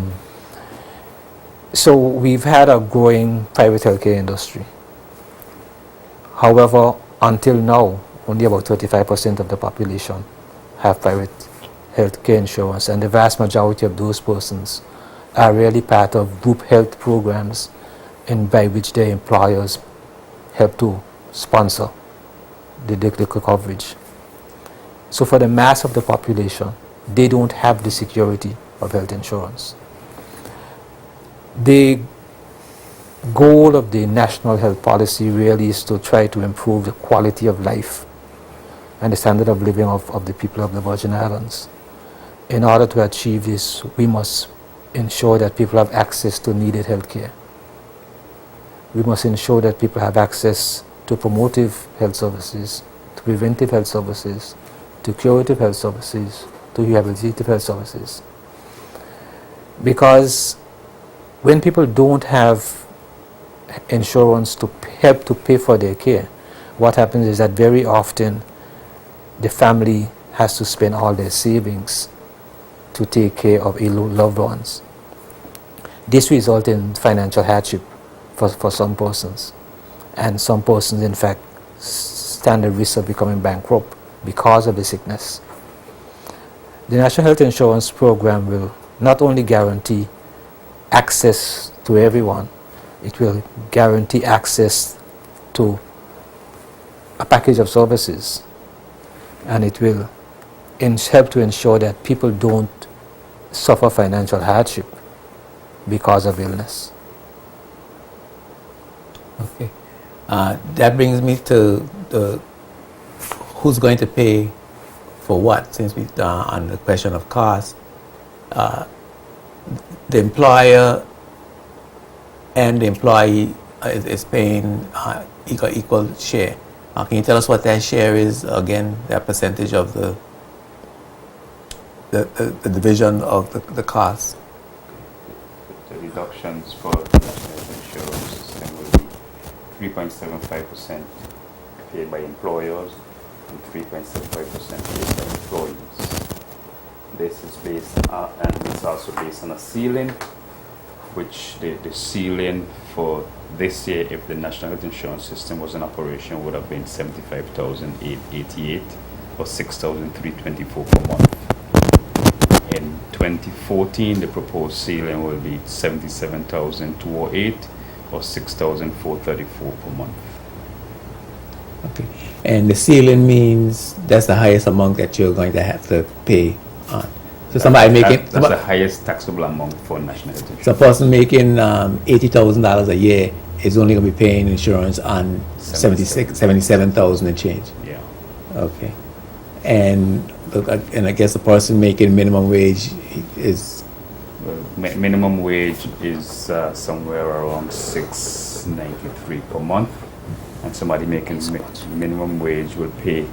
So we've had a growing private healthcare industry. However, until now, only about 35% of the population have private healthcare insurance, and the vast majority of those persons are really part of group health programs by which their employers help to sponsor the coverage. So for the mass of the population, they don't have the security of health insurance. The goal of the national health policy really is to try to improve the quality of life and the standard of living of the people of the Virgin Islands. In order to achieve this, we must ensure that people have access to needed health care. We must ensure that people have access to promotive health services, to preventive health services, to curative health services, to rehabilitative health services. Because when people don't have insurance to help to pay for their care, what happens is that very often the family has to spend all their savings to take care of ill loved ones. This results in financial hardship for some persons, and some persons in fact stand the risk of becoming bankrupt because of the sickness. The National Health Insurance Program will not only guarantee access to everyone, it will guarantee access to a package of services, and it will help to ensure that people don't suffer financial hardship because of illness. Okay. That brings me to who's going to pay for what, since we on the question of cost. The employer and the employee is paying equal share. Can you tell us what that share is, again, that percentage of the division of the cost? The deductions for the national insurance system will be 3.75% paid by employers and 3.75% paid by employees. This is based and it's also based on a ceiling, which the ceiling for this year, if the national health insurance system was in operation, would have been $75,888 or $6,324 per month. In 2014, the proposed ceiling will be $77,208 or $6,434 per month. Okay. And the ceiling means that's the highest amount that you're going to have to pay on. So somebody making... That's the highest taxable amount for national health insurance. So a person making $80,000 a year is only going to be paying insurance on $77,000 and change. Yeah. Okay. And I guess a person making minimum wage is... Well, minimum wage is somewhere around $6.93 per month, and somebody making minimum wage will pay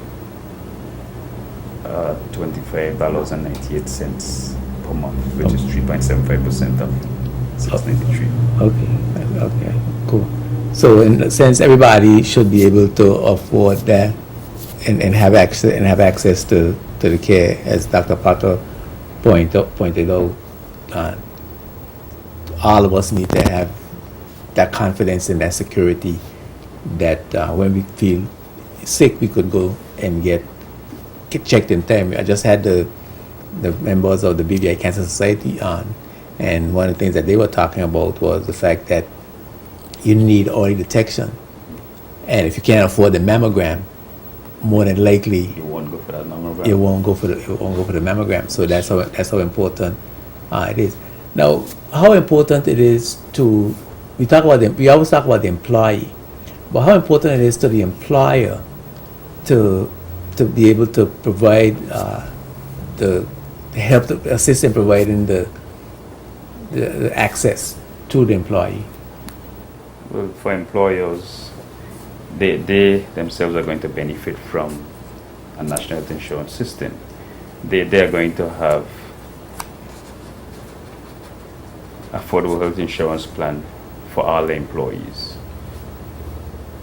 $25.98 per month, which is 3.75% of $6.93. Okay, cool. So in a sense, everybody should be able to afford that and have access to the care, as Dr. Potter pointed out, all of us need to have that confidence and that security that when we feel sick, we could go and get checked in time. I just had the members of the BVI Cancer Society on, and one of the things that they were talking about was the fact that you need early detection, and if you can't afford the mammogram, more than likely You won't go for that mammogram. you won't go for the mammogram. So that's how important it is. Now, how important it is to we always talk about the employee, but how important it is to the employer to be able to provide the help, to assist in providing the access to the employee. Well, for employers, they themselves are going to benefit from a national health insurance system. They are going to have affordable health insurance plan for all the employees.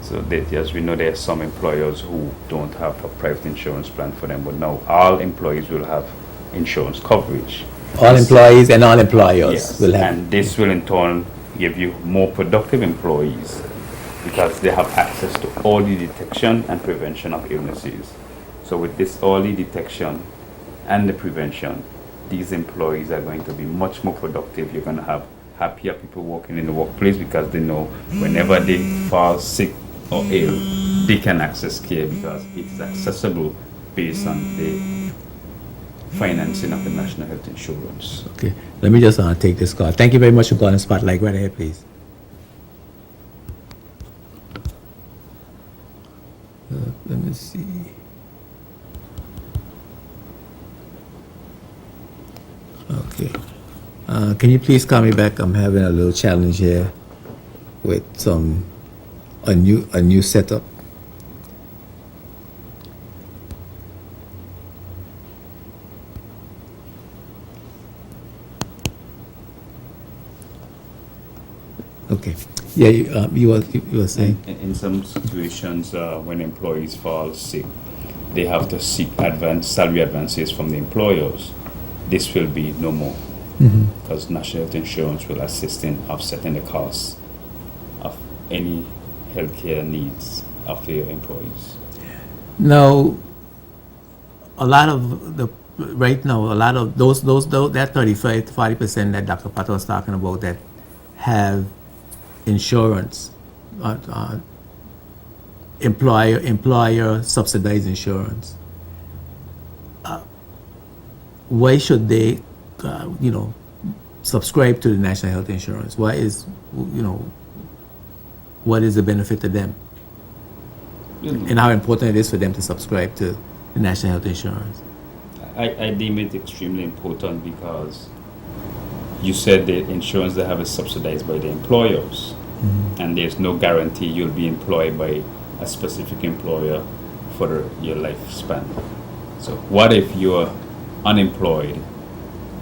So as we know, there are some employers who don't have a private insurance plan for them, but now all employees will have insurance coverage. All employees and all employers Yes, will have. and this will in turn give you more productive employees because they have access to early detection and prevention of illnesses. So with this early detection and the prevention, these employees are going to be much more productive. You're going to have happier people working in the workplace because they know whenever they fall sick or ill, they can access care because it is accessible based on the financing of the national health insurance. Okay, let me just take this call. Thank you very much for calling Spotlight. Right ahead, please. Let me see. Okay. Can you please call me back? I'm having a little challenge here with a new setup. Okay. Yeah, you were saying. In some situations, when employees fall sick, they have to seek salary advances from the employers. This will be no more because national health insurance will assist in offsetting the costs of any healthcare needs of your employees. Now, a lot of that 35 to 40% that Dr. Patel was talking about that have insurance, employer subsidized insurance. Why should they, subscribe to the national health insurance? What is the benefit to them? And how important it is for them to subscribe to the national health insurance? I deem it extremely important because you said the insurance they have is subsidized by the employers, and there's no guarantee you'll be employed by a specific employer for your lifespan. So what if you're unemployed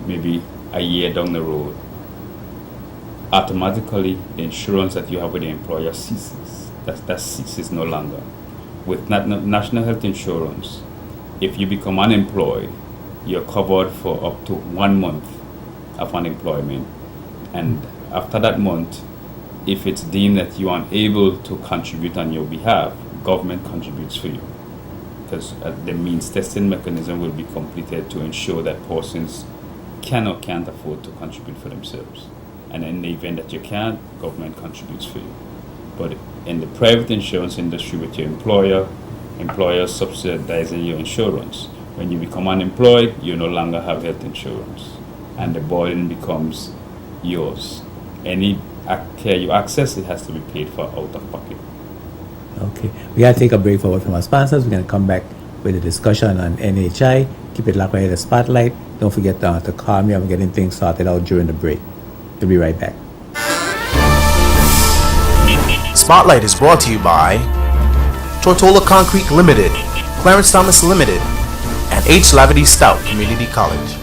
maybe a year down the road? Automatically the insurance that you have with the employer ceases. That ceases no longer. With national health insurance, if you become unemployed, you're covered for up to 1 month of unemployment, and after that month, if it's deemed that you are unable to contribute on your behalf, government contributes for you, because the means testing mechanism will be completed to ensure that persons can or can't afford to contribute for themselves, and in the event that you can't, government contributes for you. But in the private insurance industry with your employer subsidizing your insurance, when you become unemployed, you no longer have health insurance, and the burden becomes yours. Any care you access, it has to be paid for out of pocket. Okay, we gotta take a break forward from our sponsors. We're gonna come back with a discussion on NHI. Keep it locked right at the Spotlight. Don't forget to call me. I'm getting things sorted out during the break. We'll be right back. Spotlight is brought to you by Tortola Concrete Limited, Clarence Thomas Limited, and Jtvlivenet Stout Community College.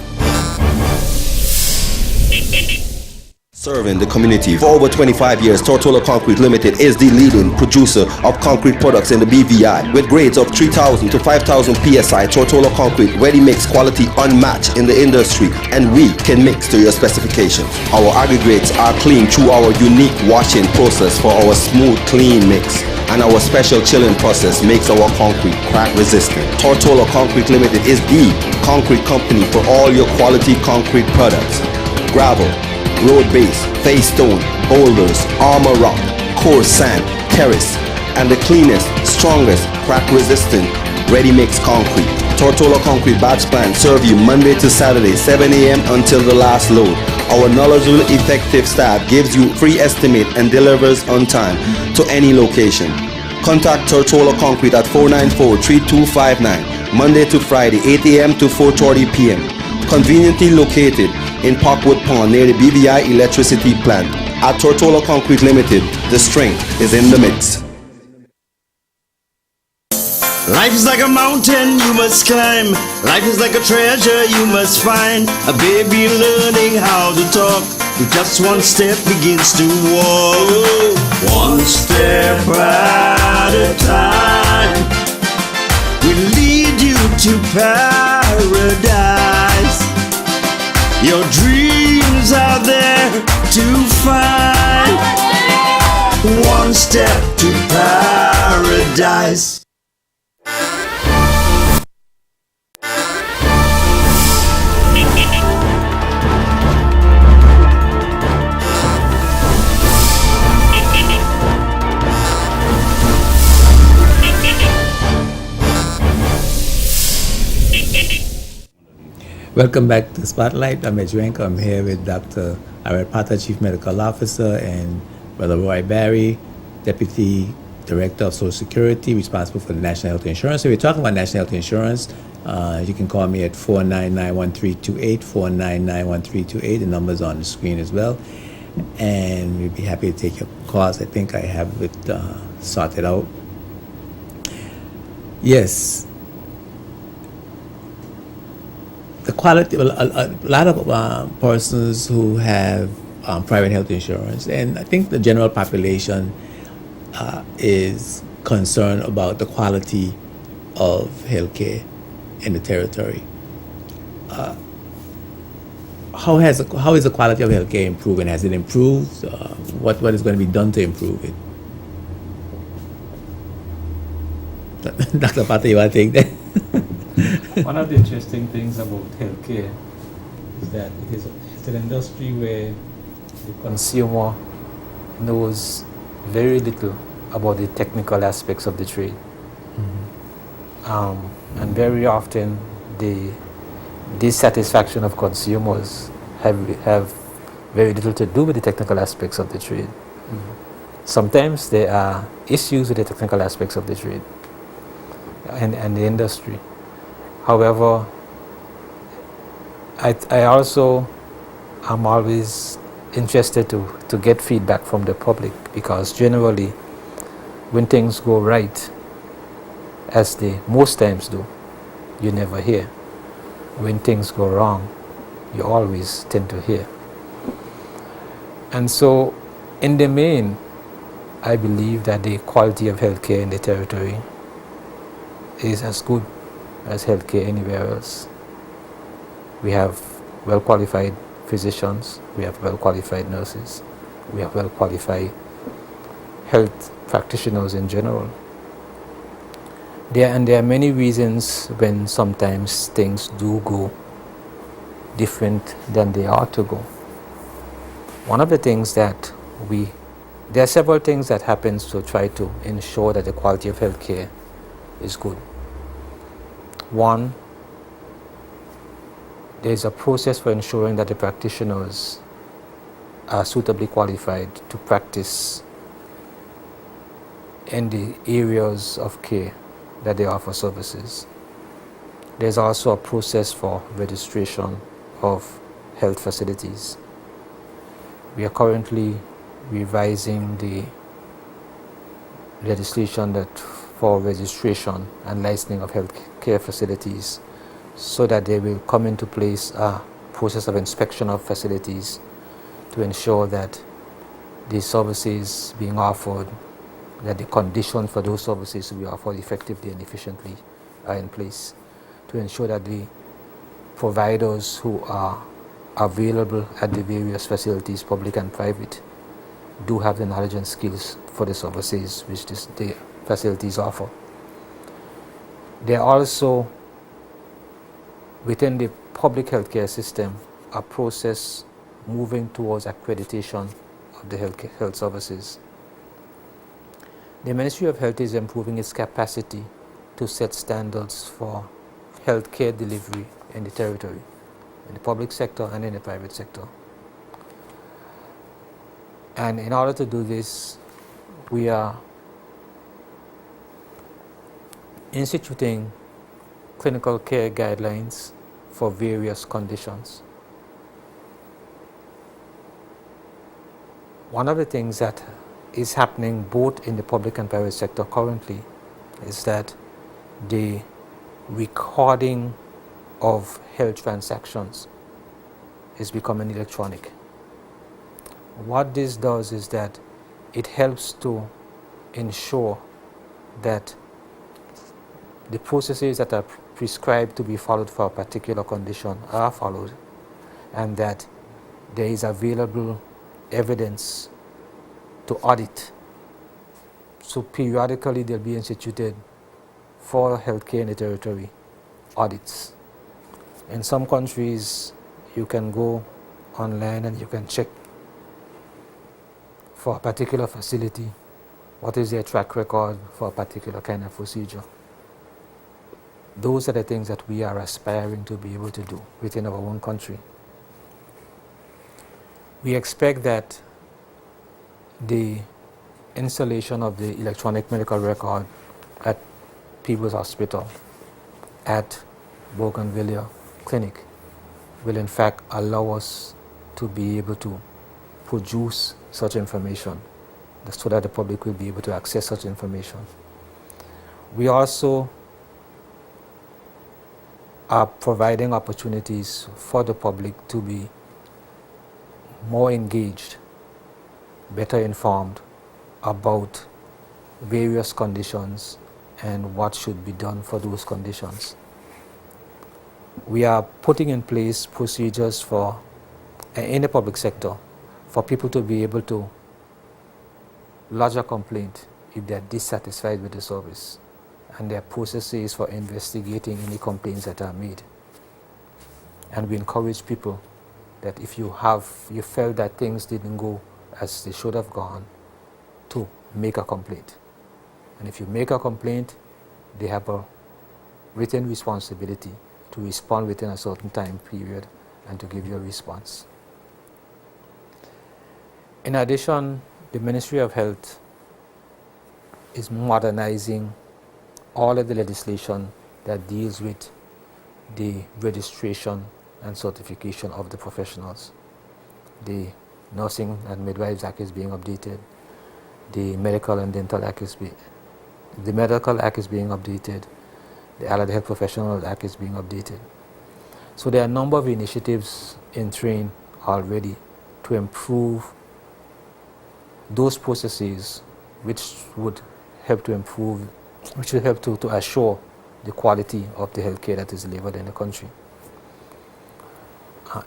Serving the community for over 25 years, Tortola Concrete Limited is the leading producer of concrete products in the BVI. With grades of 3,000 to 5,000 PSI, Tortola Concrete ready mix quality unmatched in the industry, and we can mix to your specifications. Our aggregates are clean through our unique washing process for our smooth, clean mix. And our special chilling process makes our concrete crack resistant. Tortola Concrete Limited is the concrete company for all your quality concrete products. Gravel, road base, face stone, boulders, armor rock, coarse sand, terrace, and the cleanest, strongest, crack resistant, ready mix concrete. Tortola Concrete batch plant serve you Monday to Saturday, 7 a.m. until the last load. Our knowledgeable, effective staff gives you free estimate and delivers on time to any location. Contact Tortola Concrete at 494-3259, Monday to Friday, 8 a.m. to 4:30 p.m. Conveniently located in Parkwood Pond near the BVI electricity plant. At Tortola Concrete Limited, the strength is in the mix. Life is like a mountain you must climb. Life is like a treasure you must find. A baby learning how to talk. With just one step begins to walk. One step at a time will lead you to paradise. Your dreams are there to find. One step to paradise. Welcome back to Spotlight. I'm Jtvlivenet. I'm here with Dr. Aret Pata, Chief Medical Officer, and Brother Roy Barry, Deputy Director of Social Security, responsible for the National Health Insurance. So we're talking about National Health Insurance. You can call me at 499-1328, 499-1328. The number's on the screen as well. And we'd be happy to take your calls. I think I have it sorted out. Yes. The quality, a lot of persons who have private health insurance, and I think the general population is concerned about the quality of healthcare in the territory. How is the quality of healthcare improving? Has it improved? What is going to be done to improve it? Dr. Pata, you want to take that? One of the interesting things about healthcare is that it's an industry where the consumer knows very little about the technical aspects of the trade. Mm-hmm. And very often the dissatisfaction of consumers have very little to do with the technical aspects of the trade. Mm-hmm. Sometimes there are issues with the technical aspects of the trade and the industry. However, I also am always interested to get feedback from the public, because generally when things go right, as they most times do, you never hear. When things go wrong, you always tend to hear. And so in the main, I believe that the quality of healthcare in the territory is as good as healthcare anywhere else. We have well-qualified physicians, we have well-qualified nurses, we have well-qualified health practitioners in general. There are many reasons when sometimes things do go different than they ought to go. One of the things there are several things that happens to try to ensure that the quality of healthcare is good. One, there is a process for ensuring that the practitioners are suitably qualified to practice in the areas of care that they offer services. There's also a process for registration of health facilities. We are currently revising the legislation for registration and licensing of health care facilities, so that they will come into place a process of inspection of facilities to ensure that the services being offered, that the conditions for those services to be offered effectively and efficiently are in place, to ensure that the providers who are available at the various facilities, public and private, do have the knowledge and skills for the services which the facilities offer. There are also, within the public healthcare system, a process moving towards accreditation of the health services. The Ministry of Health is improving its capacity to set standards for healthcare delivery in the territory, in the public sector and in the private sector. And in order to do this, we are instituting clinical care guidelines for various conditions. One of the things that is happening both in the public and private sector currently is that the recording of health transactions is becoming electronic. What this does is that it helps to ensure that the processes that are prescribed to be followed for a particular condition are followed, and that there is available evidence to audit. So periodically they'll be instituted for healthcare in the territory audits. In some countries, you can go online and you can check for a particular facility what is their track record for a particular kind of procedure. Those are the things that we are aspiring to be able to do within our own country. We expect that the installation of the electronic medical record at People's Hospital, at Bougainvillea Clinic, will in fact allow us to be able to produce such information so that the public will be able to access such information. We also are providing opportunities for the public to be more engaged, better informed about various conditions and what should be done for those conditions. We are putting in place procedures for, in the public sector, for people to be able to lodge a complaint if they are dissatisfied with the service, and there are processes for investigating any complaints that are made. And we encourage people that if you felt that things didn't go as they should have gone, to make a complaint. And if you make a complaint, they have a written responsibility to respond within a certain time period and to give you a response. In addition, the Ministry of Health is modernizing all of the legislation that deals with the registration and certification of the professionals. The Nursing and Midwives Act is being updated. The Medical and Dental Act is the Medical Act is being updated. The Allied Health Professionals Act is being updated. So there are a number of initiatives in train already to improve those processes, which would help to improve, which will help to assure the quality of the healthcare that is delivered in the country.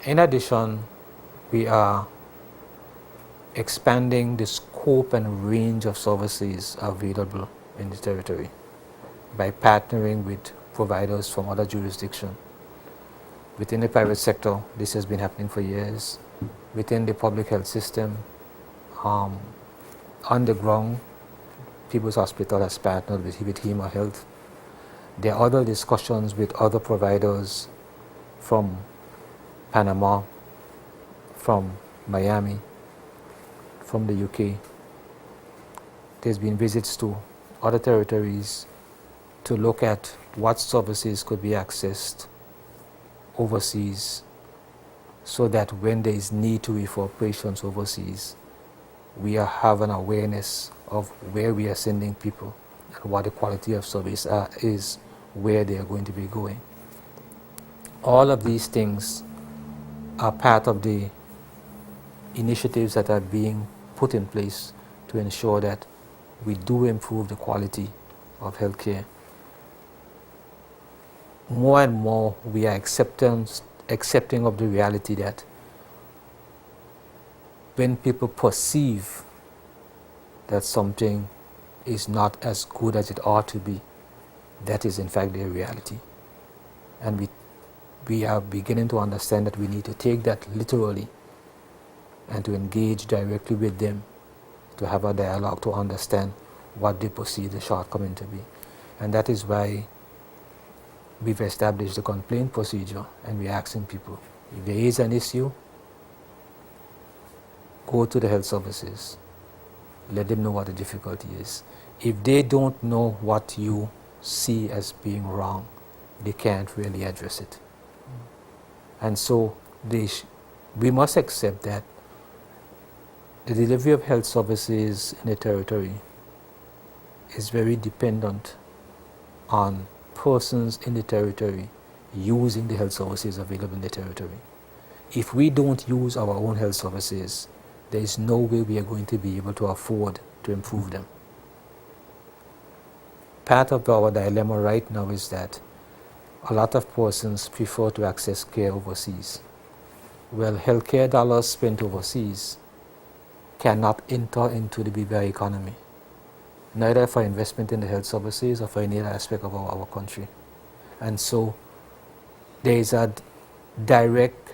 In addition, we are expanding the scope and range of services available in the territory by partnering with providers from other jurisdictions. Within the private sector, this has been happening for years. Within the public health system, on the ground, People's Hospital has partnered with Hema Health. There are other discussions with other providers from Panama, from Miami, from the UK. There's been visits to other territories to look at what services could be accessed overseas, so that when there is need to refer patients overseas, we have an awareness of where we are sending people and what the quality of service is, where they are going to be going. All of these things are part of the initiatives that are being put in place to ensure that we do improve the quality of healthcare. More and more we are accepting of the reality that when people perceive that something is not as good as it ought to be, that is in fact their reality. And we are beginning to understand that we need to take that literally and to engage directly with them, to have a dialogue, to understand what they perceive the shortcoming to be. And that is why we've established the complaint procedure, and we're asking people, if there is an issue, go to the health services, let them know what the difficulty is. If they don't know what you see as being wrong, they can't really address it. And so we must accept that the delivery of health services in the territory is very dependent on persons in the territory using the health services available in the territory. If we don't use our own health services, there is no way we are going to be able to afford to improve them. Part of our dilemma right now is that a lot of persons prefer to access care overseas. Well, healthcare dollars spent overseas cannot enter into the BVI economy, neither for investment in the health services or for any other aspect of our country. And so there is a direct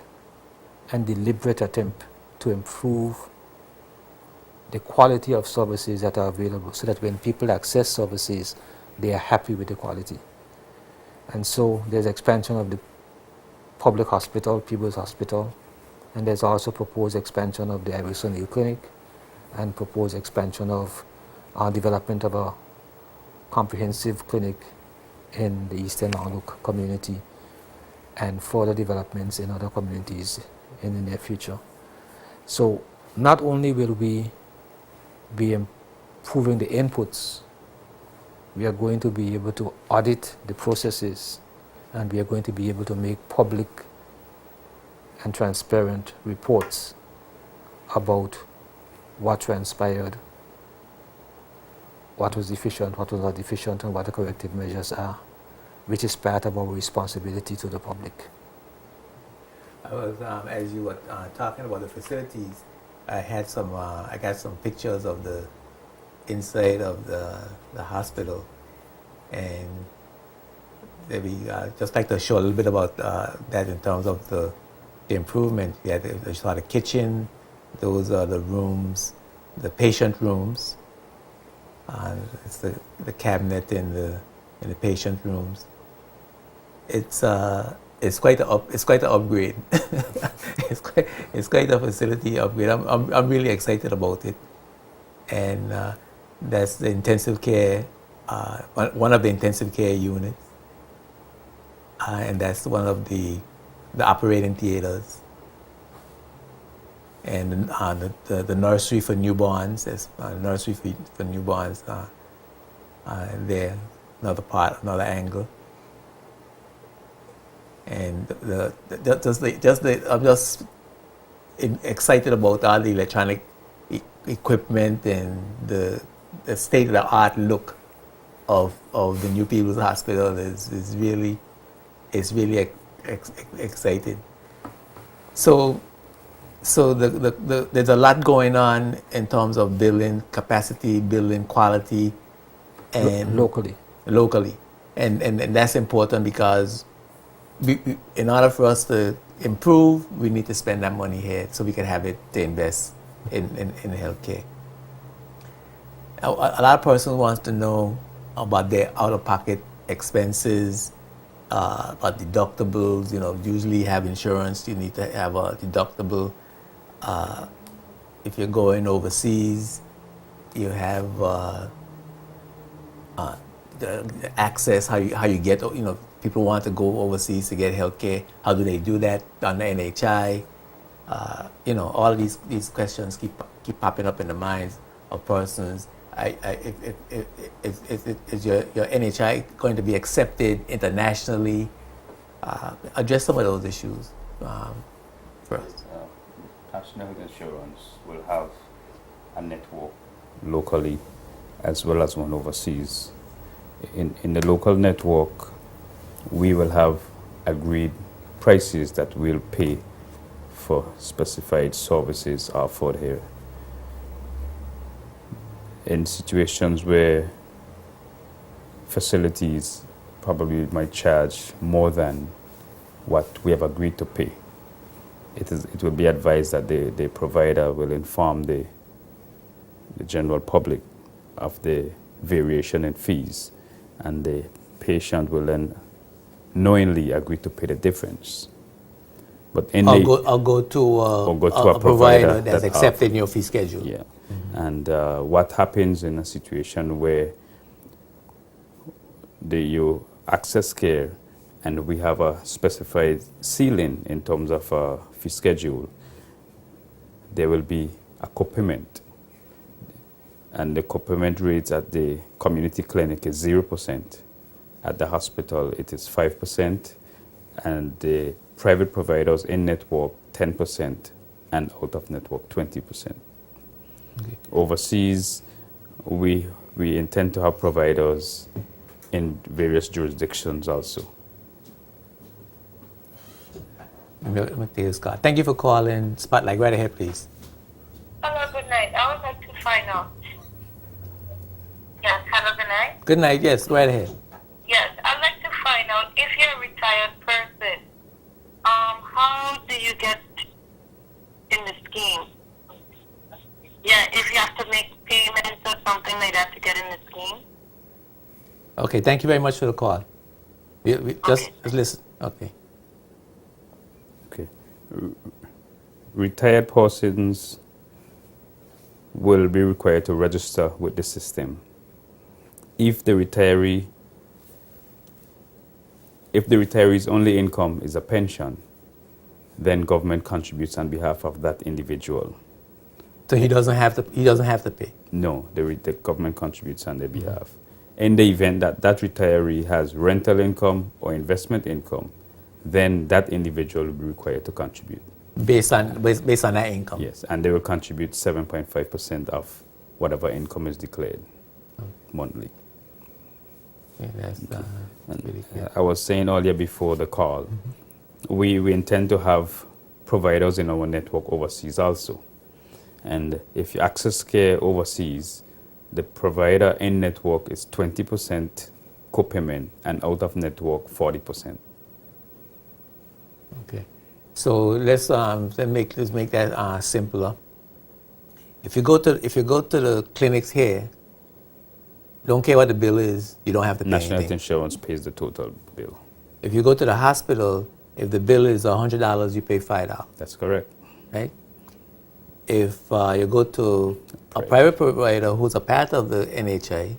and deliberate attempt to improve the quality of services that are available so that when people access services, they are happy with the quality. And so there's expansion of the public hospital, People's Hospital, and there's also proposed expansion of the Iris O'Neill Clinic and proposed expansion of development of a comprehensive clinic in the Eastern Outlook community and further developments in other communities in the near future. So not only will we be improving the inputs, we are going to be able to audit the processes, and we are going to be able to make public and transparent reports about what transpired, what was deficient, what was not deficient, and what the corrective measures are, which is part of our responsibility to the public. I was, as you were talking about the facilities, I got some pictures of the inside of the hospital, and maybe just like to show a little bit about that in terms of the improvement. Yeah, they saw the kitchen, those are the rooms, the patient rooms. It's the cabinet in the patient rooms. It's quite an upgrade. it's quite a facility upgrade. I'm really excited about it, and that's the intensive care, one of the intensive care units, and that's one of the operating theaters, and the nursery for newborns. There's a nursery for newborns there, another angle. And I'm just excited about all the electronic equipment and the state-of-the-art look of the New People's Hospital is really exciting. So there's a lot going on in terms of building capacity, building quality, and locally, and that's important because in order for us to improve, we need to spend that money here so we can have it to invest in healthcare. A lot of persons want to know about their out-of-pocket expenses, about deductibles. Usually you have insurance, you need to have a deductible. If you're going overseas, you have the access, how you get, people want to go overseas to get healthcare. How do they do that on the NHI? All these questions keep popping up in the minds of persons. Is your NHI going to be accepted internationally? Address some of those issues first. National Health Insurance will have a network locally as well as one overseas. In the local network, we will have agreed prices that we'll pay for specified services offered here. In situations where facilities probably might charge more than what we have agreed to pay, it will be advised that the provider will inform the general public of the variation in fees, and the patient will then knowingly agree to pay the difference. But I'll go to a provider that's accepting your fee schedule. Yeah. And what happens in a situation where you access care and we have a specified ceiling in terms of fee schedule, there will be a co-payment. And the co-payment rates at the community clinic is 0%. At the hospital, it is 5%. And the private providers in network, 10%. And out of network, 20%. Okay. Overseas, we intend to have providers in various jurisdictions also. Scott. Thank you for calling Spotlight. Right ahead, please. Hello, good night. I would like to find out. Yes, hello, good night. Good night, yes, go right ahead. Yes, I'd like to find out if you're a retired person, how do you get in the scheme? Yeah, if you have to make payments or something like that to get in the scheme. Okay, thank you very much for the call. Just listen. Okay. Okay. Retired persons will be required to register with the system. If the retiree's only income is a pension, then government contributes on behalf of that individual. So he doesn't have to pay? No, the government contributes on their behalf. In the event that that retiree has rental income or investment income, then that individual will be required to contribute. Based on that income? Yes, and they will contribute 7.5% of whatever income is declared monthly. Yeah, that's really good. I was saying earlier before the call, we intend to have providers in our network overseas also. And if you access care overseas, the provider in network is 20% co-payment and out of network 40%. Okay, so let's make that simpler. If you go to the clinics here, don't care what the bill is, you don't have to pay National Health anything. Insurance pays the total bill. If you go to the hospital, if the bill is $100, you pay $5. That's correct. Right? If you go to a private provider who's a part of the NHA,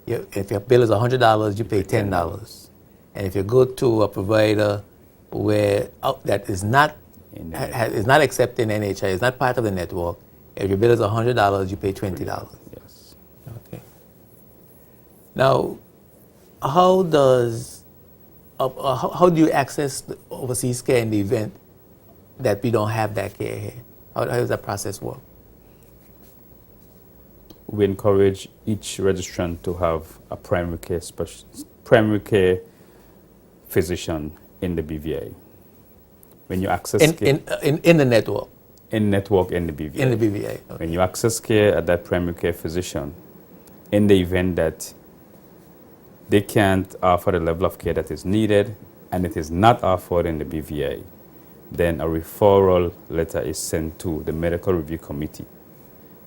if your bill is $100, you pay $10. And if you go to a provider where that is not accepting NHA, is not part of the network, if your bill is $100, you pay $20. Yes. Okay. Now, how do you access the overseas care in the event that we don't have that care here? How does that process work? We encourage each registrant to have a primary care physician in the BVI. When you access care in the network. In network in the BVI. In the BVI. Okay. When you access care at that primary care physician, in the event that they can't offer the level of care that is needed and it is not offered in the BVI, then a referral letter is sent to the medical review committee.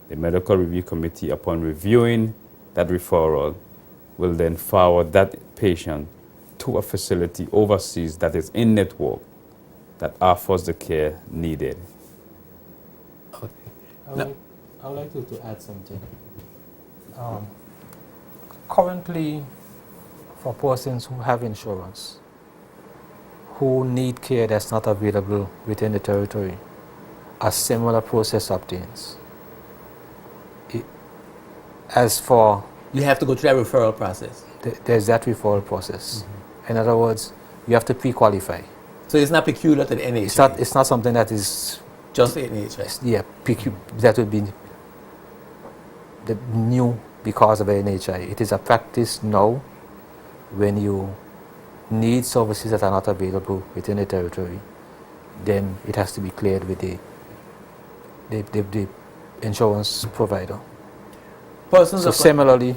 The medical review committee, upon reviewing that referral, will then forward that patient to a facility overseas that is in network that offers the care needed. Okay. I would like to add something. Currently, for persons who have insurance, who need care that's not available within the territory, a similar process obtains. As for... You have to go through that referral process. There's that referral process. In other words, you have to pre-qualify. So it's not peculiar to the NHA? It's not something that is Just the NHI? Yeah, that would be the new because of NHI. It is a practice now when you need services that are not available within the territory, then it has to be cleared with the insurance provider. So similarly,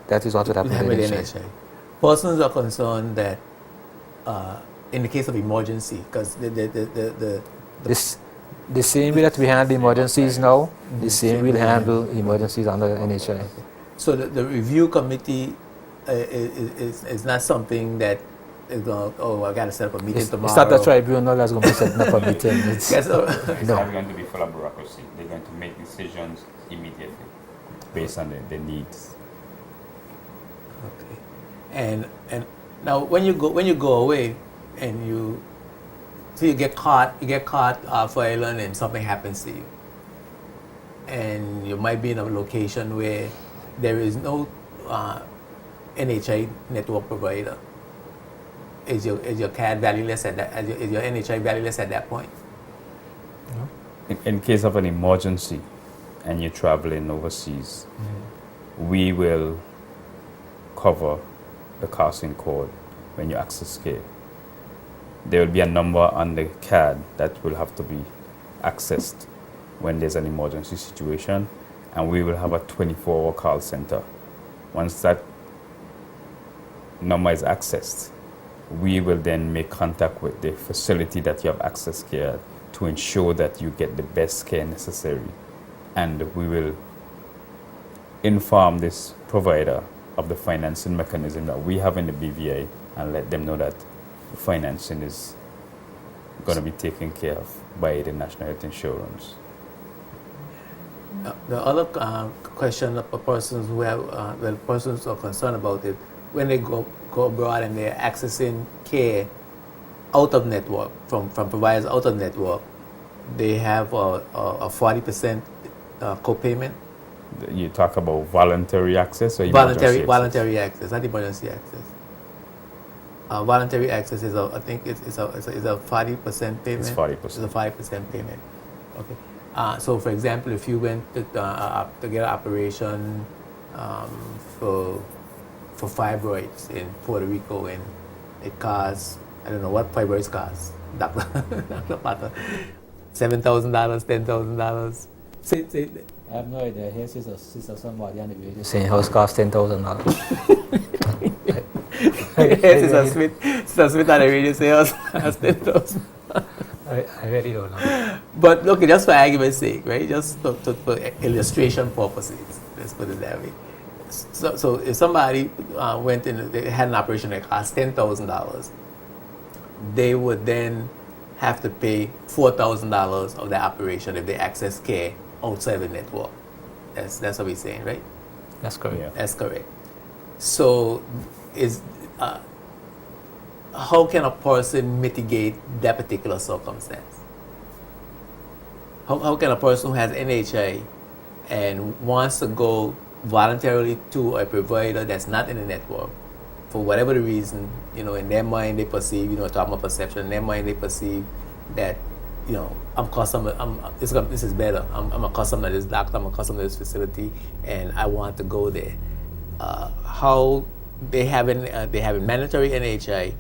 that is what would happen with NHI. Persons are concerned that in the case of emergency, because the same way that we handle emergencies now, the same will handle emergencies under NHI. So the review committee is not something that is going to, I got to set up a meeting tomorrow. It's not the tribunal that's going to be setting up a meeting. It's not going to be full of bureaucracy. They're going to make decisions immediately based on the needs. Okay. And now when you go away and you get caught violent and something happens to you, and you might be in a location where there is no NHI network provider. Is your CAD valueless at that? Is your NHI valueless at that point? No. In case of an emergency, and you're traveling overseas, we will cover the cost incurred when you access care. There will be a number on the CAD that will have to be accessed when there's an emergency situation, and we will have a 24-hour call center. Once that number is accessed, we will then make contact with the facility that you have access care to ensure that you get the best care necessary. And we will inform this provider of the financing mechanism that we have in the BVI and let them know that the financing is going to be taken care of by the National Health Insurance. The other question of persons who have, persons are concerned about it, when they go abroad and they're accessing care out of network, from providers out of network, they have a 40% co-payment. You talk about voluntary access or voluntary access, not emergency access. Voluntary access is I think it's a 40% payment. It's 40%. It's a 5% payment. Okay. So for example, if you went to get an operation for fibroids in Puerto Rico, and it costs, I don't know what fibroids cost, Dr. Potter, $7,000, $10,000. I have no idea. Here sister somebody on the video saying house costs $10,000. Sister Smith on the radio saying house costs $10,000. I really don't know. But look, just for argument's sake, right? Just for illustration purposes, let's put it that way. So if somebody went in, they had an operation that cost $10,000, they would then have to pay $4,000 of the operation if they access care outside the network. That's what we're saying, right? That's correct. Yeah. That's correct. So how can a person mitigate that particular circumstance? How can a person who has NHI and wants to go voluntarily to a provider that's not in the network, for whatever the reason, in their mind they perceive, talking about perception, in their mind they perceive that, I'm customer, this is better. I'm a customer of this doctor, I'm a customer of this facility, and I want to go there. How they have a mandatory NHI,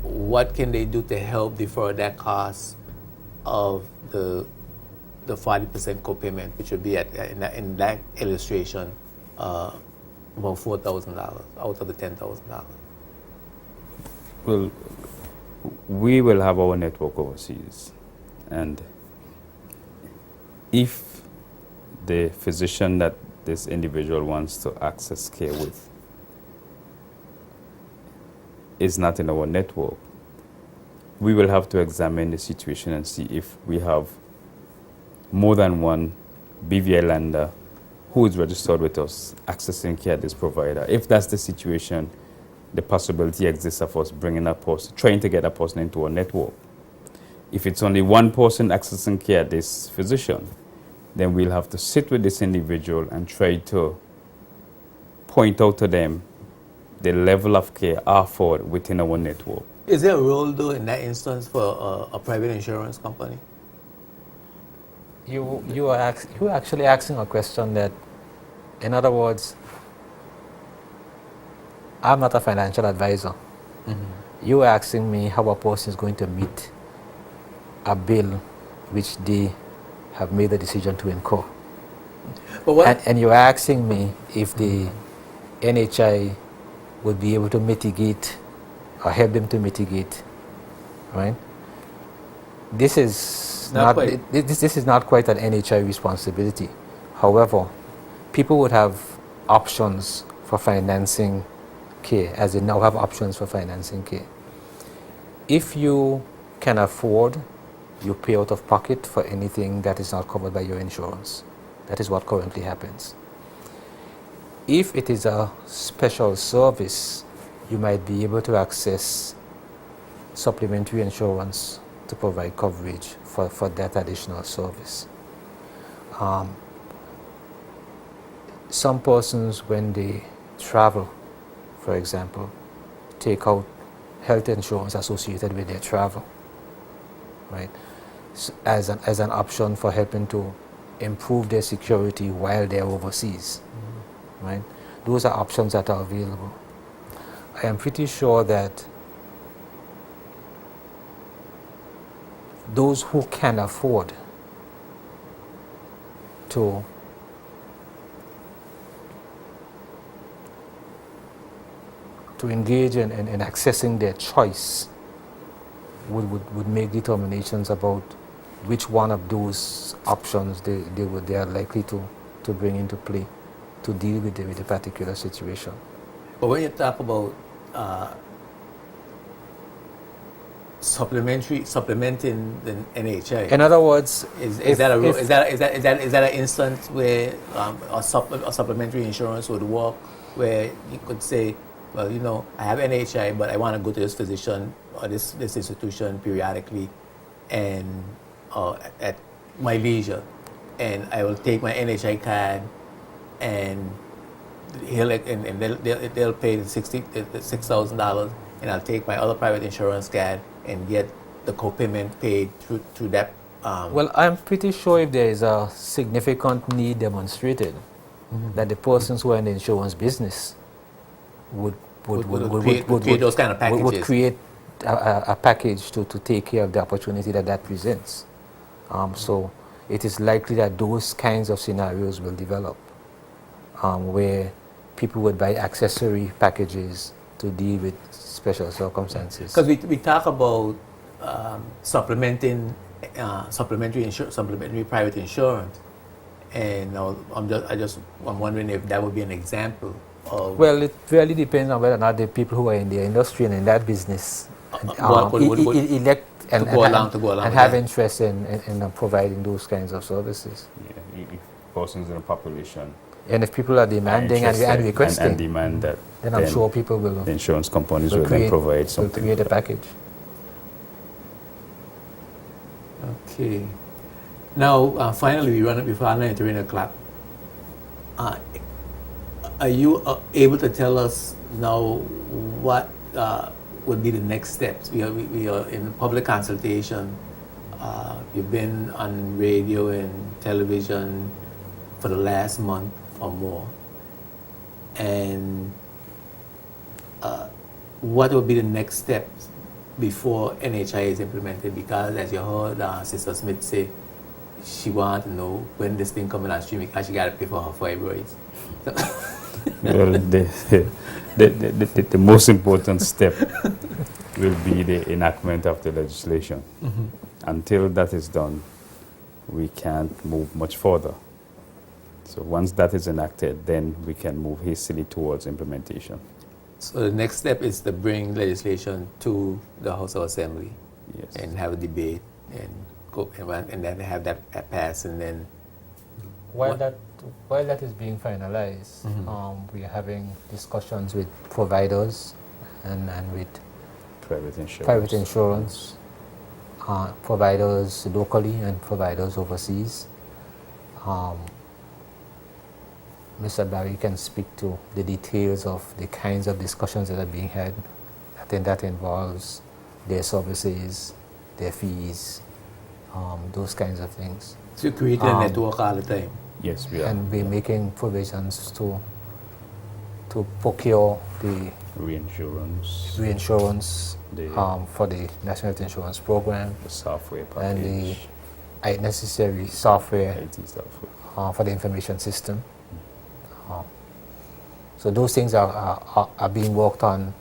what can they do to help defer that cost of the 40% co-payment, which would be in that illustration about $4,000 out of the $10,000? Well, we will have our network overseas, and if the physician that this individual wants to access care with is not in our network, we will have to examine the situation and see if we have more than one BVI lender who is registered with us accessing care at this provider. If that's the situation, the possibility exists of us trying to get a person into a network. If it's only one person accessing care at this physician, then we'll have to sit with this individual and try to point out to them the level of care offered within our network. Is there a role, though, in that instance for a private insurance company? You are actually asking a question that, in other words, I'm not a financial advisor. You are asking me how a person is going to meet a bill which they have made the decision to incur. But and you're asking me if the NHI would be able to mitigate or help them to mitigate, right? This is this is not quite an NHI responsibility. However, people would have options for financing care, as they now have options for financing care. If you can afford, you pay out of pocket for anything that is not covered by your insurance. That is what currently happens. If it is a special service, you might be able to access supplementary insurance to provide coverage for that additional service. Some persons, when they travel, for example, take out health insurance associated with their travel, right? As an option for helping to improve their security while they're overseas, right? Those are options that are available. I am pretty sure that those who can afford to engage in accessing their choice would make determinations about which one of those options they are likely to bring into play to deal with the particular situation. But when you talk about supplementing the NHI, in other words, is that an instance where a supplementary insurance would work, where you could say, well, you know, I have NHI, but I want to go to this physician or this institution periodically, and at my leisure, and I will take my NHI card, and they'll pay the $6,000, and I'll take my other private insurance card and get the co-payment paid through that. Well, I'm pretty sure if there is a significant need demonstrated, that the persons who are in the insurance business would create those kind of packages. Would create a package to take care of the opportunity that presents. So it is likely that those kinds of scenarios will develop, where people would buy accessory packages to deal with special circumstances. Because we talk about supplementary private insurance, and I'm wondering if that would be an example of. Well, it really depends on whether or not the people who are in the industry and in that business elect and have interest in providing those kinds of services. Yeah, if persons in the population. And if people are demanding and requesting, and demand that, then I'm sure people will. The insurance companies will then provide something. Will create a package. Okay. Now, finally, before I enter in a clap. Are you able to tell us now what would be the next steps? We are in public consultation. You've been on radio and television for the last month or more. And what would be the next steps before NHI is implemented? Because as you heard Sister Smith say, she wants to know when this thing coming on stream because she got to pay for her fibroids. Well, the most important step will be the enactment of the legislation. Until that is done, we can't move much further. So once that is enacted, then we can move hastily towards implementation. So the next step is to bring legislation to the House of Assembly, yes, and have a debate and go and then have that pass, and then while that is being finalized, we are having discussions with providers and with private insurance providers locally and providers overseas. Mr. Barry can speak to the details of the kinds of discussions that are being had. I think that involves their services, their fees, those kinds of things. So you're creating a network all the time. Yes, we are. And we're making provisions to procure the reinsurance for the National Health Insurance Program, the software and the package, necessary software, IT software. For the information system. So those things are being worked on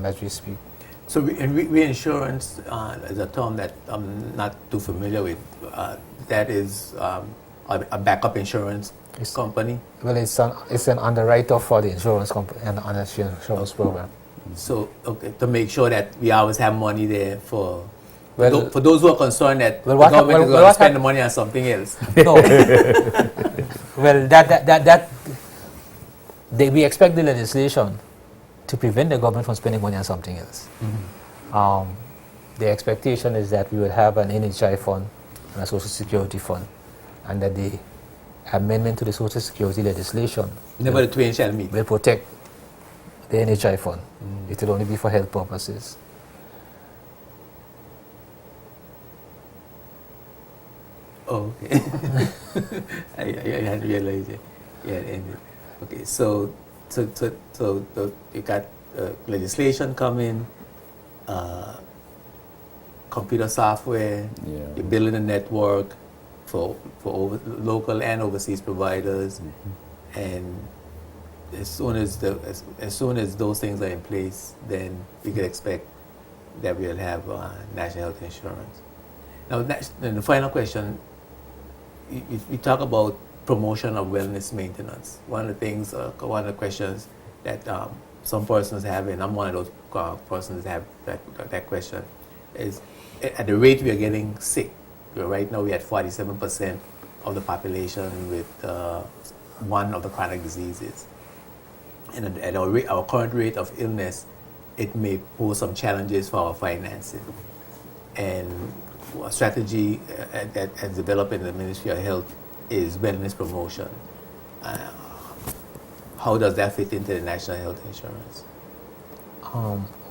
as we speak. So reinsurance is a term that I'm not too familiar with. That is a backup insurance company? Well, it's an underwriter for the insurance company and on the insurance program. So, okay, to make sure that we always have money there for those who are concerned that the government is going to spend the money on something else. No. Well, we expect the legislation to prevent the government from spending money on something else. Mm-hmm. The expectation is that we will have an NHI fund and a Social Security fund, and that the amendment to the Social Security legislation never the twain shall meet. Will protect the NHI fund. Mm. It will only be for health purposes. Oh, okay. I hadn't realized it. Yeah, okay. So you got legislation coming, computer software. Yeah. You're building a network for local and overseas providers, mm-hmm. And as soon as those things are in place, then we can expect that we'll have national health insurance. Now, the final question. You talk about promotion of wellness maintenance. One of the things, one of the questions that some persons have, and I'm one of those persons that have that question, is at the rate we are getting sick. Right now we're at 47% of the population with one of the chronic diseases. And at our current rate of illness, it may pose some challenges for our financing. And a strategy that has developed in the Ministry of Health is wellness promotion. How does that fit into the national health insurance?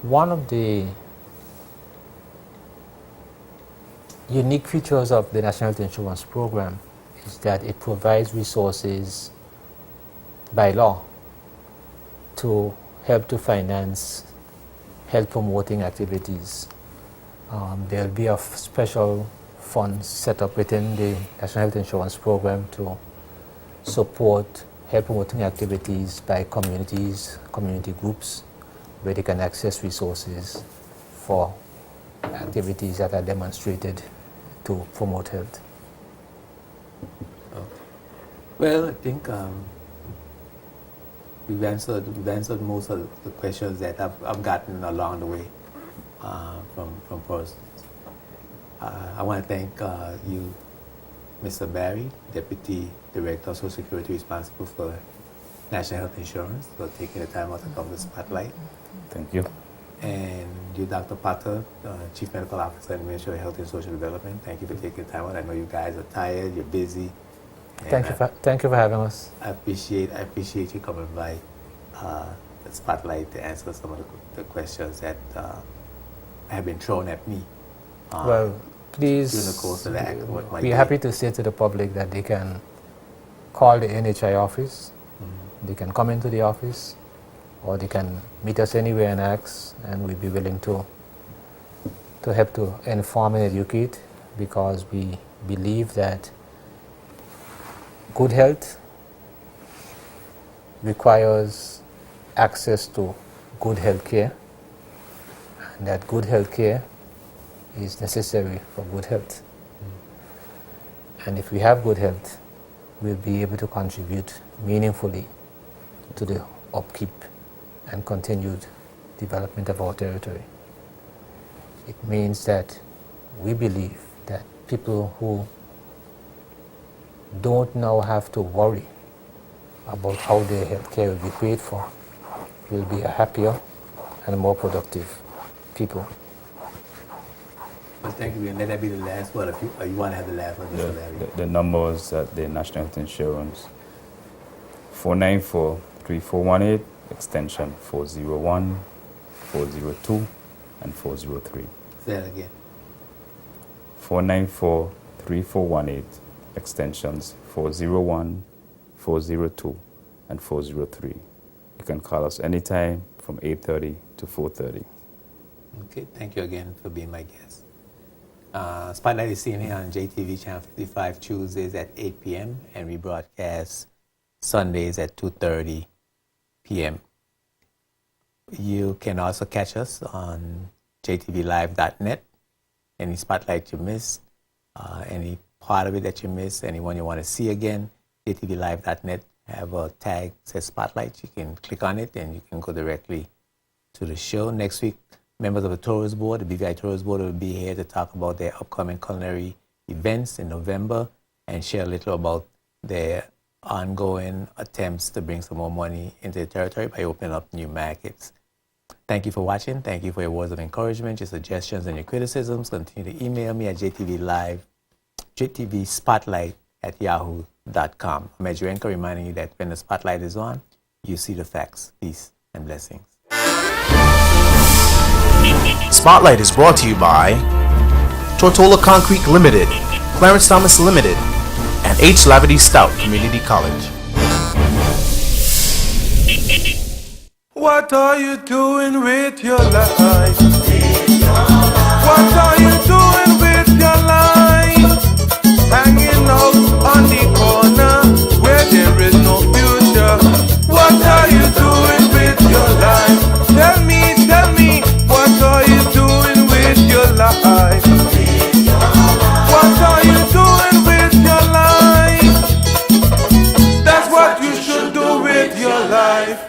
One of the unique features of the National Health Insurance Program is that it provides resources by law to help to finance health promoting activities. There will be a special fund set up within the National Health Insurance Program to support health promoting activities by community groups, where they can access resources for activities that are demonstrated to promote health. Okay. Well, I think we've answered most of the questions that I've gotten along the way from persons. I want to thank you, Mr. Barry, Deputy Director of Social Security responsible for National Health Insurance, for taking the time out to come to Spotlight. Thank you. And you, Dr. Potter, Chief Medical Officer in the Ministry of Health and Social Development. Thank you for taking the time out. I know you guys are tired, you're busy. Thank you for having us. I appreciate you coming by the Spotlight to answer some of the questions that have been thrown at me. Well, please, during the course of the we're happy to say to the public that they can call the NHI office, mm-hmm. They can come into the office, or they can meet us anywhere and ask, and we'll be willing to help to inform and educate, because we believe that good health requires access to good health care, and that good health care is necessary for good health. And if we have good health, we'll be able to contribute meaningfully to the upkeep and continued development of our territory. It means that we believe that people who don't now have to worry about how their health care will be paid for will be a happier and more productive people. Well, thank you, and let that be the last one. If you want to have the last one, Mr. Larry. The numbers at the National Health Insurance: 494-3418, extension 401, 402, and 403. Say that again. 3418, extensions 401, 402, and 403. You can call us anytime from 8:30 to 4:30. Okay, thank you again for being my guest. Spotlight is seen here on JTV Channel 55 Tuesdays at 8 p.m. and rebroadcast Sundays at 2:30 p.m. You can also catch us on jtvlive.net. Any spotlight you missed, any part of it that you missed, anyone you want to see again, jtvlive.net have a tag says spotlight. You can click on it and you can go directly to the show. Next week, members of the Tourist Board, the BVI Tourist Board, will be here to talk about their upcoming culinary events in November and share a little about their ongoing attempts to bring some more money into the territory by opening up new markets. Thank you for watching. Thank you for your words of encouragement, your suggestions, and your criticisms. Continue to email me at jtvspotlight@yahoo.com. I'm Edgerenka, reminding you that when the spotlight is on, you see the facts. Peace and blessings. Spotlight is brought to you by Tortola Concrete Limited, Clarence Thomas Limited, and Jtvlivenet Stout Community College. What are you doing with your life? What are you doing with your life? Hanging out on the corner where there is no future. What are you doing with your life? Tell me, what are you doing with your life? What are you doing with your life? That's what you should do with your life.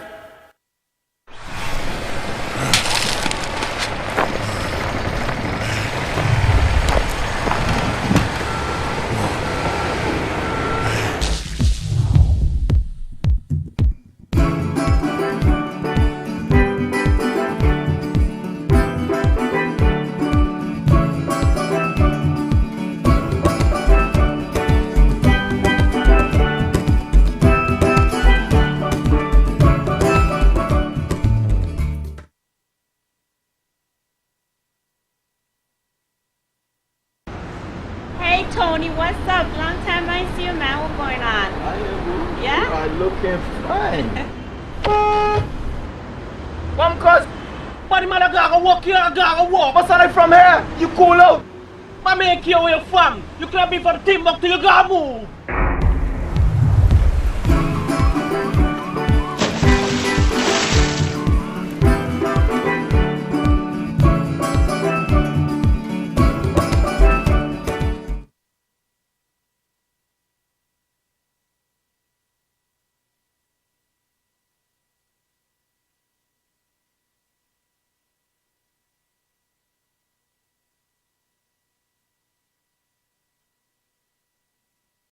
Hey Tony, what's up? Long time I see you, man. What's going on? Yeah? You are looking fine. Come, cuz. Body man, I gotta walk here, I gotta walk. What's on from here? You cool out. I make you where you from. You can't be for the team, but you gotta move.